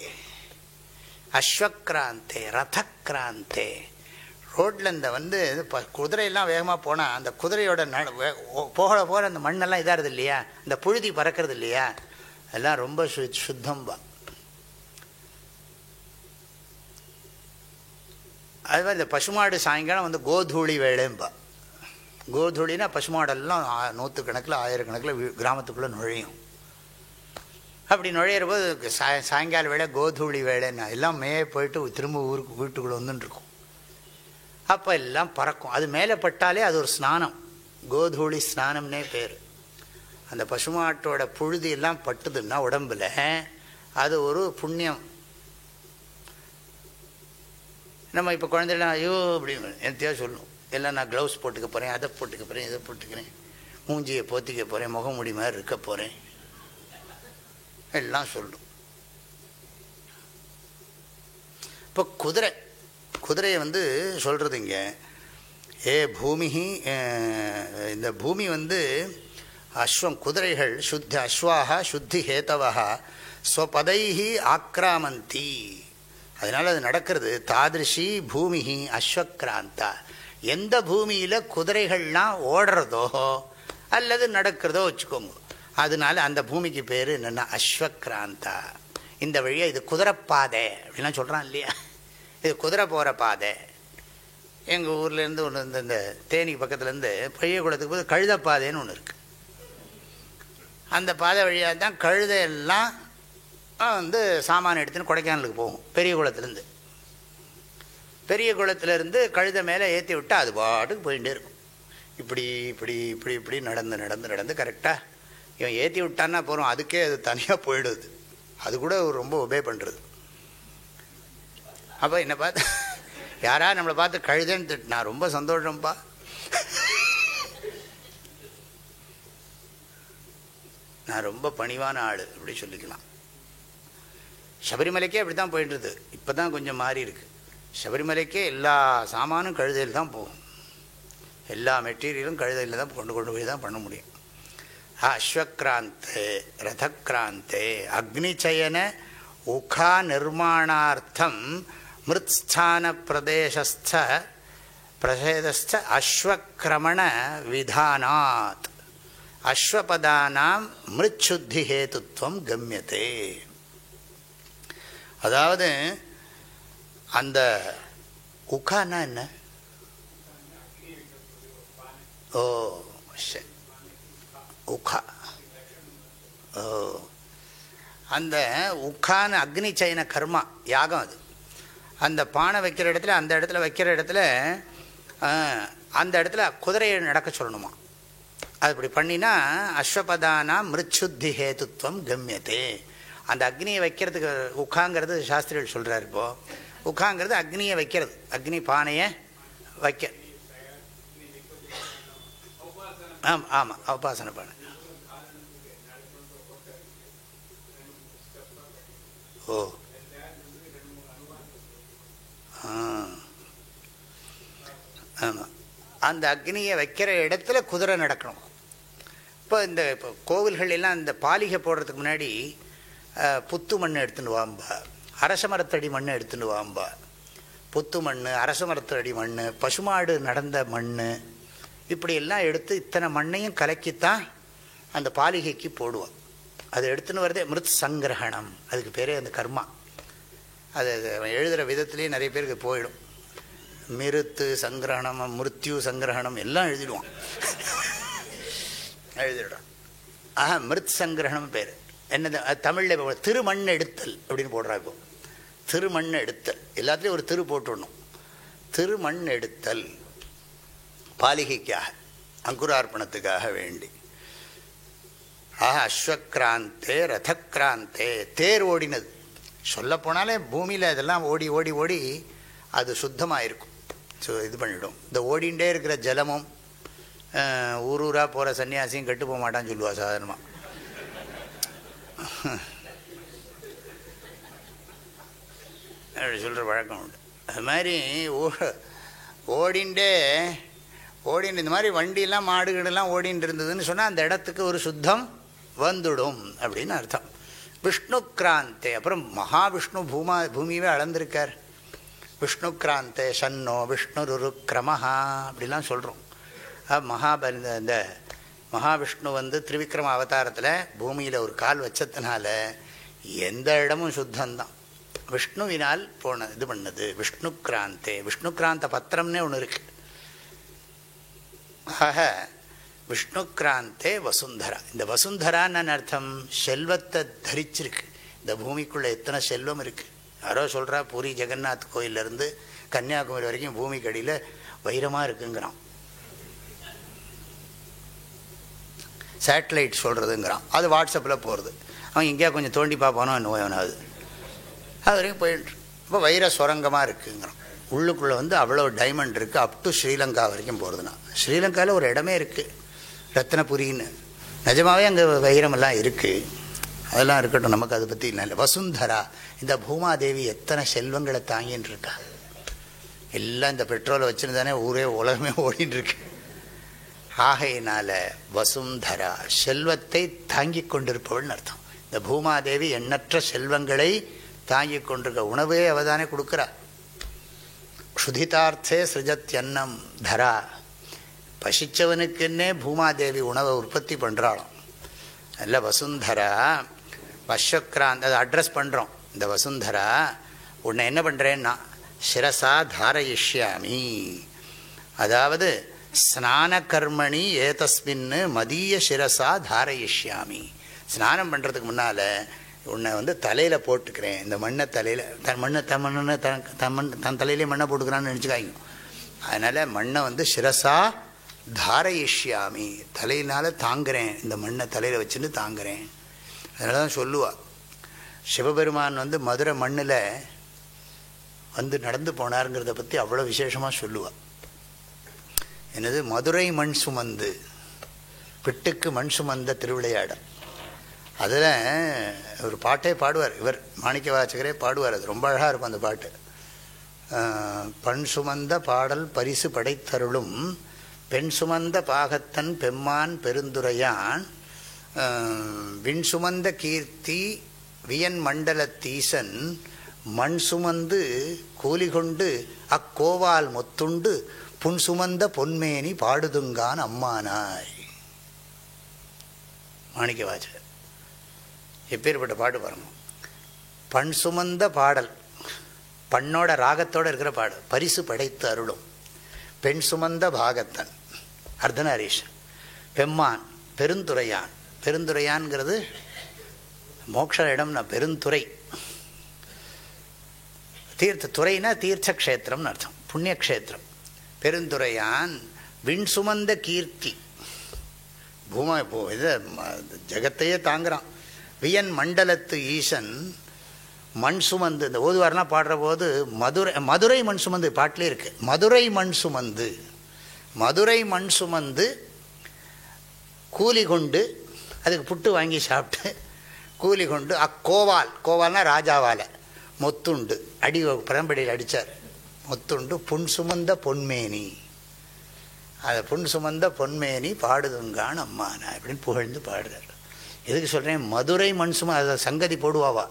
அஸ்வக்ராந்தே ரதக்ராந்தே. ரோட்டில் இந்த குதிரையெல்லாம் வேகமாக போனால் அந்த குதிரையோட போகிற அந்த மண்ணெல்லாம் இதாகிறது இல்லையா, இந்த புழுதி பறக்கிறது இல்லையா, அதெல்லாம் ரொம்ப சுத்தம்பா. அது மாதிரி இந்த பசுமாடு சாயங்காலம் கோதூளி வேலைம்பா. கோதூளினா பசுமாடெல்லாம் 100 கணக்கில் 1000 கணக்கில் கிராமத்துக்குள்ளே நுழையும். அப்படி நுழையிற போது சாயங்கால வேலை கோதூளி வேலைன்னா எல்லாம் மேலே போயிட்டு திரும்ப ஊருக்கு வீட்டுக்குள்ளே வந்துட்டுருக்கும். அப்போ எல்லாம் பறக்கும். அது மேலே பட்டாலே அது ஒரு ஸ்நானம், கோதூளி ஸ்நானம்னே பேர். அந்த பசுமாட்டோட புழுதி எல்லாம் பட்டுதுன்னா உடம்பில் அது ஒரு புண்ணியம். நம்ம இப்போ குழந்தைலாம் ஐயோ அப்படின்னு என்னத்தையோ சொல்லும், எல்லாம் நான் க்ளவுஸ் போட்டுக்க போகிறேன், அதை போட்டுக்க போகிறேன், இதை போட்டுக்கிறேன், மூஞ்சியை போத்திக்க போகிறேன், முகமுடி மாதிரி இருக்க போகிறேன் எல்லாம் சொல்லும். இப்போ குதிரையை சொல்கிறது இங்கே, ஏ பூமி, இந்த பூமி அஸ்வம் குதிரைகள் சுத்தி அஸ்வாக சுத்தி ஹேத்தவா ஸ்வபதைஹி ஆக்ராமந்தி. அதனால் அது நடக்கிறது. தாதிருஷி பூமி அஸ்வக்ராந்தா. எந்த பூமியில் குதிரைகள்லாம் ஓடுறதோ அல்லது நடக்கிறதோ வச்சுக்கோங்க, அதனால அந்த பூமிக்கு பேர் என்னென்னா அஸ்வக்ராந்தா. இந்த வழியாக இது குதிரைப்பாதை அப்படின்லாம் சொல்கிறான் இல்லையா, இது குதிரை போகிற பாதை. எங்கள் ஊர்லேருந்து ஒன்று இந்த தேனி பக்கத்துலேருந்து பெரிய குளத்துக்கு போது கழுதைப்பாதைன்னு ஒன்று இருக்குது. அந்த பாதை வழியாக தான் கழுதையெல்லாம் சாமான் எடுத்துன்னு கொடைக்கானலுக்கு போகும். பெரிய குளத்துலேருந்து பெரிய குளத்துலேருந்து கழுதை மேலே ஏற்றி விட்டால் அது பாட்டுக்கு போயிட்டே இருக்கும். இப்படி இப்படி இப்படி இப்படி நடந்து நடந்து நடந்து கரெக்டாக இவன் ஏற்றி விட்டான்னா போகிறோம், அதுக்கே அது தனியாக போயிடுது. அது கூட ரொம்ப ஒபே பண்ணுறது. அப்போ என்னை பார்த்து யாராவது நம்மளை பார்த்து கழுதைன்னு திட்டுனா ரொம்ப சந்தோஷம்ப்பா. நான் ரொம்ப பணிவான ஆள் அப்படி சொல்லிக்கலாம். சபரிமலைக்கே அப்படி தான் போயிட்டுருது. இப்போ தான் கொஞ்சம் மாறி இருக்கு. சபரிமலைக்கே எல்லா சாமானும் கழுதையில் தான் போகும், எல்லா மெட்டீரியலும் கழுதையில் தான் கொண்டு போய் தான் பண்ண முடியும். அஸ்வக்ராந்தே ரதக்ராந்தே அக்னிச்சயன உகா நிர்மாணார்த்தம் மிருத்ஸ்தான பிரதேசஸ்த அஸ்வக்ரமண விதானாத் அஸ்வபதானாம் மிருச்சுத்தி ஹேதுத்வம் கம்யதே. அதாவது அந்த உகான்னா என்ன? ஓ சரி, உகா. ஓ, அந்த உக்கான அக்னி சயன கர்மா யாகம். அது அந்த பானை வைக்கிற இடத்துல அந்த இடத்துல வைக்கிற இடத்துல அந்த இடத்துல குதிரையை நடக்க சொல்லணுமா. அது இப்படி பண்ணினா அஸ்வபதானா மிருச்சுத்தி ஹேதுத்வம் கம்யதே. அந்த அக்னியை வைக்கிறதுக்கு உக்காங்கிறது சாஸ்திரிகள் சொல்கிறார். இப்போது உக்காங்கிறது அக்னியை வைக்கிறது, அக்னி பானையை வைக்க. ஆமாம் உபாசனை பானை. ஓ ஆமாம், அந்த அக்னியை வைக்கிற இடத்துல குதிரை நடக்கணும். இப்போ கோவில்கள் எல்லாம் இந்த பாலிகை போடுறதுக்கு முன்னாடி புத்து மண் எடுத்துன்னு வாம்பா, அரச மரத்தடி மண் எடுத்துன்னு வாம்பா. புத்து மண், அரச மரத்தடி மண், பசுமாடு நடந்த மண், இப்படியெல்லாம் எடுத்து இத்தனை மண்ணையும் கலக்கித்தான் அந்த பாலிகைக்கு போடுவோம். அது எடுத்துன்னு வரதே மிருத் சங்கிரகணம், அதுக்கு பேரே அந்த கர்மா. அது எழுதுகிற விதத்துலேயே நிறைய பேருக்கு போயிடும். மிருத்து சங்கிரகணம், மிருத்யு சங்கிரகணம் எல்லாம் எழுதிடுவான், எழுதிடுறான். மிருத் சங்கிரகணம் பேர் என்னது தமிழில் திருமண் எடுத்தல் அப்படின்னு போடுறா. இப்போ திருமண் எடுத்தல், எல்லாத்துலேயும் ஒரு திரு போட்டுடணும். திருமண் எடுத்தல் பாலிகைக்காக, அங்குரார்ப்பணத்துக்காக வேண்டி. அஸ்வக்ராந்தே ரதக்ராந்தே, தேர் ஓடினது. சொல்லப்போனாலே பூமியில் இதெல்லாம் ஓடி ஓடி ஓடி அது சுத்தமாக இருக்கும். ஸோ இது பண்ணிவிடும். இந்த ஓடிண்டே இருக்கிற ஜலமும் ஊரூராக போகிற சன்னியாசியும் கெட்டு போக மாட்டான்னு சொல்லுவா சாதாரணமாக. அப்படி சொல்கிற பழக்கம் உண்டு. அது மாதிரி ஓடிண்டே இந்த மாதிரி வண்டியெல்லாம் மாடுகளெல்லாம் ஓடின்னு இருந்ததுன்னு சொன்னால் அந்த இடத்துக்கு ஒரு சுத்தம் வந்துடும் அப்படின்னு அர்த்தம். விஷ்ணுக்ராந்தே, அப்புறம் மகாவிஷ்ணு பூமியவே அளந்திருக்கார். விஷ்ணுக்ராந்தே சன்னோ விஷ்ணுருக்ரமஹா அப்படிலாம் சொல்கிறோம். இந்த மகாவிஷ்ணு திரிவிக்ரம அவதாரத்தில் பூமியில் ஒரு கால் வச்சதுனால எந்த இடமும் சுத்தம்தான். விஷ்ணுவினால் இது பண்ணது விஷ்ணுக்ராந்தே. விஷ்ணுக்ராந்த பத்திரம்னே ஒன்று இருக்குது. ஆக விஷ்ணுக்ராந்தே வசுந்தரா. இந்த வசுந்தரான்னு அர்த்தம் செல்வத்தை தரிச்சிருக்கு. இந்த பூமிக்குள்ளே எத்தனை செல்வம் இருக்குது. யாரோ சொல்கிறா பூரி ஜெகநாத் கோயிலேருந்து கன்னியாகுமரி வரைக்கும் பூமிக்கு அடியில் வைரமாக இருக்குங்கிறான். சேட்டலைட் சொல்கிறதுங்கிறான். அது வாட்ஸ்அப்பில் போகிறது. அவன் எங்கேயா கொஞ்சம் தோண்டி பார்ப்பானோ நோயவனாவது. அது வரைக்கும் போயிட்டு இப்போ வைர சுரங்கமாக இருக்குங்கிறான். உள்ளுக்குள்ளே அவ்வளோ டைமண்ட் இருக்குது. அப் டு ஸ்ரீலங்கா வரைக்கும் போகிறதுனா. ஸ்ரீலங்காவில் ஒரு இடமே இருக்குது ரத்னபுரின்னு. நிஜமாகவே அங்கே வைரமெல்லாம் இருக்குது. அதெல்லாம் இருக்கட்டும், நமக்கு அதை பற்றி இல்லை. வசுந்தரா, இந்த பூமாதேவி எத்தனை செல்வங்களை தாங்கின்னு இருக்கா. எல்லாம் இந்த பெட்ரோலை வச்சுன்னு தானே ஊரே உலகமே ஓடின்னு இருக்கு. ஆகையினால வசுந்தரா, செல்வத்தை தாங்கி கொண்டிருப்பவள்னு அர்த்தம். இந்த பூமாதேவி எண்ணற்ற செல்வங்களை தாங்கி கொண்டிருக்க. உணவே அவதானே கொடுக்குறா. க்ஷுதிதார்த்தே சிருஜத்யன்னம் தரா. பசிச்சவனுக்குன்னே பூமாதேவி உணவை உற்பத்தி பண்ணுறாளாம். நல்ல வசுந்தரா வஸ்வக்ராந்த், அதை அட்ரஸ் பண்ணுறோம். இந்த வசுந்தரா உன்னை என்ன பண்ணுறேன்னா சிரசா தாரயிஷ்யாமி, அதாவது ஸ்நான கர்மணி ஏதஸ்மின்னு மதிய சிரசா தாரயிஷ்யாமி. ஸ்நானம் பண்ணுறதுக்கு முன்னால் உன்னை தலையில் போட்டுக்கிறேன். இந்த மண்ணை தலையில் தன் தலையிலே மண்ணை போட்டுக்கிறான்னு நினச்சிக்காங்க. அதனால் மண்ணை சிரசா தாரயிஷ்யாமி, தலையினால் தாங்குறேன். இந்த மண்ணை தலையில் வச்சுன்னு தாங்குறேன். அதனால தான் சொல்லுவாள் சிவபெருமான் மதுரை மண்ணில் நடந்து போனாருங்கிறத பற்றி அவ்வளோ விசேஷமாக சொல்லுவாள். என்னது மதுரை மண் சுமந்து பிட்டுக்கு மண் சுமந்த திருவிளையாடல். அதில் ஒரு பாட்டே பாடுவார் இவர், மாணிக்க வாசகரே பாடுவார். அது ரொம்ப அழகாக இருக்கும் அந்த பாட்டு. பண் சுமந்த பாடல் பரிசு படைத்தருளும் பெண் சுமந்த பாகத்தன் பெம்மான் பெருந்துரையான் விண் சுமந்த கீர்த்தி வியன் மண்டலத்தீசன் மண் சுமந்து கூலி கொண்டு அக்கோவால் மொத்துண்டு புன் சுமந்த பொன்மேனி பாடுதுங்கான் அம்மானாய். மாணிக்க வாசகர் எப்பேற்பட்ட பாட்டு பாருங்க. பண் சுமந்த பாடல், பண்ணோட ராகத்தோடு இருக்கிற பாடல். பரிசு படைத்து அருளும் பெண் சுமந்த பாகத்தன் அர்த்தநாரீஷன், பெம்மான் பெருந்துரையான். பெருந்துரையான்ங்கிறது மோட்ச இடம்னா பெருந்துறை. துறைனா தீர்த்த க்ஷேத்திரம்னு அர்த்தம், புண்ணிய க்ஷேத்திரம். பெருந்துரையான் விண் சுமந்த கீர்த்தி, பூமா இது ஜகத்தையே தாங்குறான். வியன் மண்டலத்து ஈசன் மண் சுமந்து, இந்த ஓதுவாரெலாம் பாடுற போது மதுரை மண் சுமந்து பாட்டிலே இருக்குது. மதுரை மண் சுமந்து, மதுரை மண் சுமந்து கூலி கொண்டு, அதுக்கு புட்டு வாங்கி சாப்பிட்டு கூலி கொண்டு கோவால்னா ராஜாவால் மொத்துண்டு அடி பரம்படியில் அடித்தார். மொத்துண்டு புன் சுமந்த பொன்மேனி, அதை புன் சுமந்த பொன்மேனி பாடுதுங்கான் அம்மானா அப்படின்னு புகழ்ந்து பாடுறார். எதுக்கு சொல்கிறேன்? மதுரை மண் அதை சங்கதி போடுவாவா,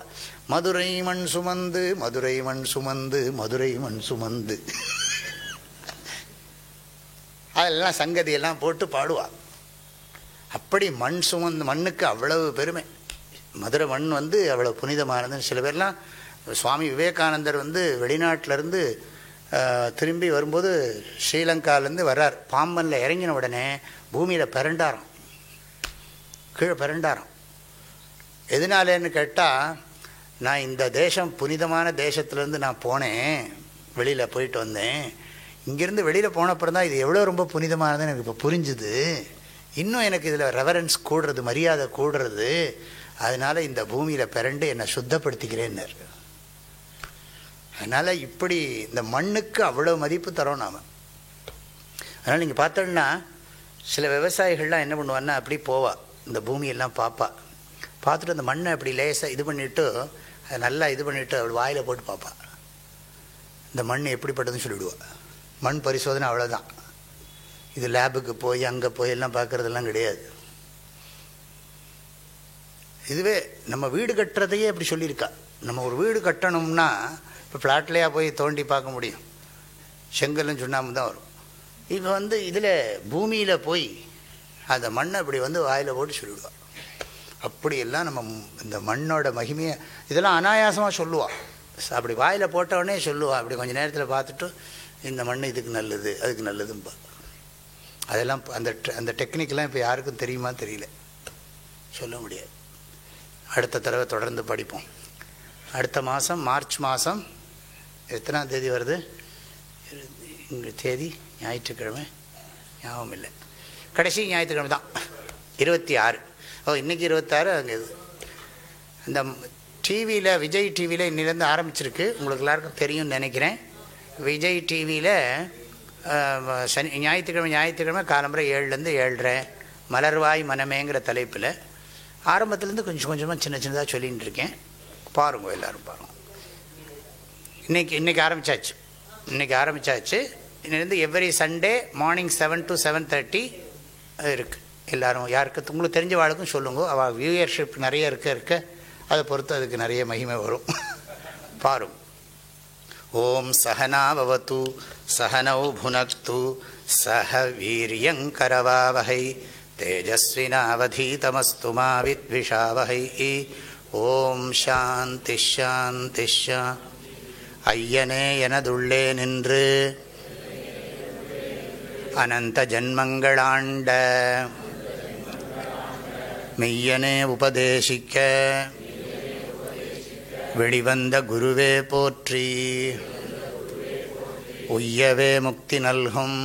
மதுரை மண் சுமந்து மதுரை மண் சுமந்து மதுரை மண் சுமந்து அதெல்லாம் சங்கதியெல்லாம் போட்டு பாடுவா. அப்படி மண் சுமந்து, மண்ணுக்கு அவ்வளவு பெருமை. மதுரை மண் அவ்வளோ புனிதமானதுன்னு சில பேர்லாம். சுவாமி விவேகானந்தர் வெளிநாட்டிலேருந்து திரும்பி வரும்போது ஸ்ரீலங்காலேருந்து வர்றார். பாம்பனில் இறங்கின உடனே பூமியில் பிறண்டாராம், கீழே பிறண்டாராம். எதனாலேன்னு கேட்டால், நான் இந்த தேசம் புனிதமான தேசத்துலேருந்து நான் போனேன், வெளியில் போயிட்டு வந்தேன். இங்கேருந்து வெளியில் போனப்புறம் தான் இது எவ்வளோ ரொம்ப புனிதமானதுன்னு எனக்கு இப்போ புரிஞ்சுது. இன்னும் எனக்கு இதில் ரெவரன்ஸ் கூடுறது, மரியாதை கூடுறது. அதனால் இந்த பூமியில் பிறண்டு என்னை சுத்தப்படுத்திக்கிறேன்னார். அதனால் இப்படி இந்த மண்ணுக்கு அவ்வளோ மதிப்பு தரோம் நாம். அதனால் நீங்கள் பார்த்தோன்னா சில விவசாயிகள்லாம் என்ன பண்ணுவான்னா, அப்படி போவா, இந்த பூமியெல்லாம் பார்ப்பா. பார்த்துட்டு அந்த மண்ணை அப்படி லேசாக இது பண்ணிவிட்டு, அதை நல்லா இது பண்ணிவிட்டு அவள் வாயில் போட்டு பார்ப்பா, இந்த மண் எப்படிப்பட்டதுன்னு சொல்லிவிடுவா. மண் பரிசோதனை அவ்வளோதான். இது லேபுக்கு போய் அங்கே போய் எல்லாம் பார்க்குறதெல்லாம் கிடையாது. இதுவே நம்ம வீடு கட்டுறதையே அப்படி சொல்லியிருக்கா. நம்ம ஒரு வீடு கட்டணும்னா இப்போ ஃப்ளாட்லேயா போய் தோண்டி பார்க்க முடியும்? செங்கல்னு சுண்ணாம்பு தான் வரும். இப்போ இதில் பூமியில் போய் அந்த மண்ணை அப்படி வாயில் போட்டு சொல்லிவிடுவா. அப்படியெல்லாம் நம்ம இந்த மண்ணோட மகிமையை இதெல்லாம் அனாயாசமாக சொல்லுவாள். அப்படி வாயில் போட்டவுடனே சொல்லுவாள். அப்படி கொஞ்சம் நேரத்தில் பார்த்துட்டு இந்த மண் இதுக்கு நல்லது அதுக்கு நல்லதும்பா. அதெல்லாம் அந்த டெக்னிக்கெலாம் இப்போ யாருக்கும் தெரியுமா தெரியல, சொல்ல முடியாது. அடுத்த தடவை தொடர்ந்து படிப்போம். அடுத்த மாதம் மார்ச் மாதம் எத்தனாம் தேதி வருது? இங்கே தேதி ஞாயிற்றுக்கிழமை ஞாபகம் இல்லை, கடைசி ஞாயிற்றுக்கிழமை தான், 26. இன்றைக்கி 26. அங்கே இது இந்த டிவியில், விஜய் டிவியில் இன்னிலேருந்து ஆரம்பிச்சிருக்கு. உங்களுக்கு எல்லாருக்கும் தெரியும்னு நினைக்கிறேன். விஜய் டிவியில் ஞாயிற்றுக்கிழமை காலம்பரை 7லேருந்து 7:30 மலர்வாய் மனமேங்கிற தலைப்பில் ஆரம்பத்துலேருந்து கொஞ்சம் கொஞ்சமாக சின்னதாக சொல்லிகிட்டு இருக்கேன். பாருங்கள், எல்லோரும் பாருங்கள். இன்றைக்கி ஆரம்பித்தாச்சு. இன்னிலேருந்து எவ்ரி சண்டே மார்னிங் 7 to 7:30 இருக்குது. எல்லோரும் யாருக்கு உங்களுக்கு தெரிஞ்ச வாழ்க்கும் சொல்லுங்க. அவள் வியூயர்ஷிப் நிறைய இருக்க அதை பொறுத்து அதுக்கு நிறைய மகிமை வரும். பாருங்க. ஓம் சஹனா பவது சஹனௌ புனக்து சஹ வீரியங்கரவாவஹை தேஜஸ்வினாவதீதமஸ்து மா வித்விஷாவஹை. ஓம் சாந்தி ஷாந்தி ஷா. ஐயனே எனதுள்ளே நின்று அனந்த ஜன்மங்களாண்ட மெய்யனே உபதேசிக்க வெளிவந்த குருவே போற்றி. உய்யவே முக்தி நல்கும்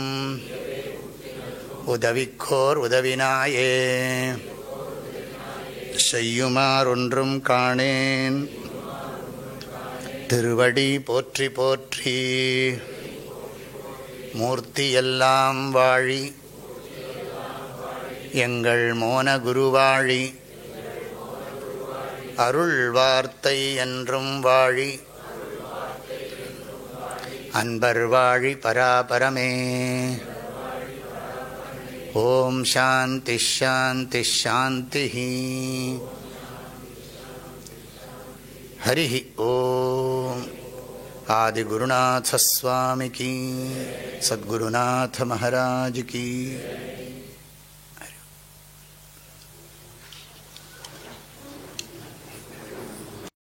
உதவிக்கோர் உதவினாயே. செய்யுமாறொன்றும் காணேன் திருவடி போற்றி போற்றி. மூர்த்தியெல்லாம் வாழி எங்கள் மோன குருவாழி. அருள் வார்த்தை என்றும் வாழி அன்பர் வாழி பராபரமே. ஓம் சாந்தி ஷாந்தி ஷாந்தி. ஹரி ஓம். Adigurunatha Swami key, Sadgurunath Maharaj key.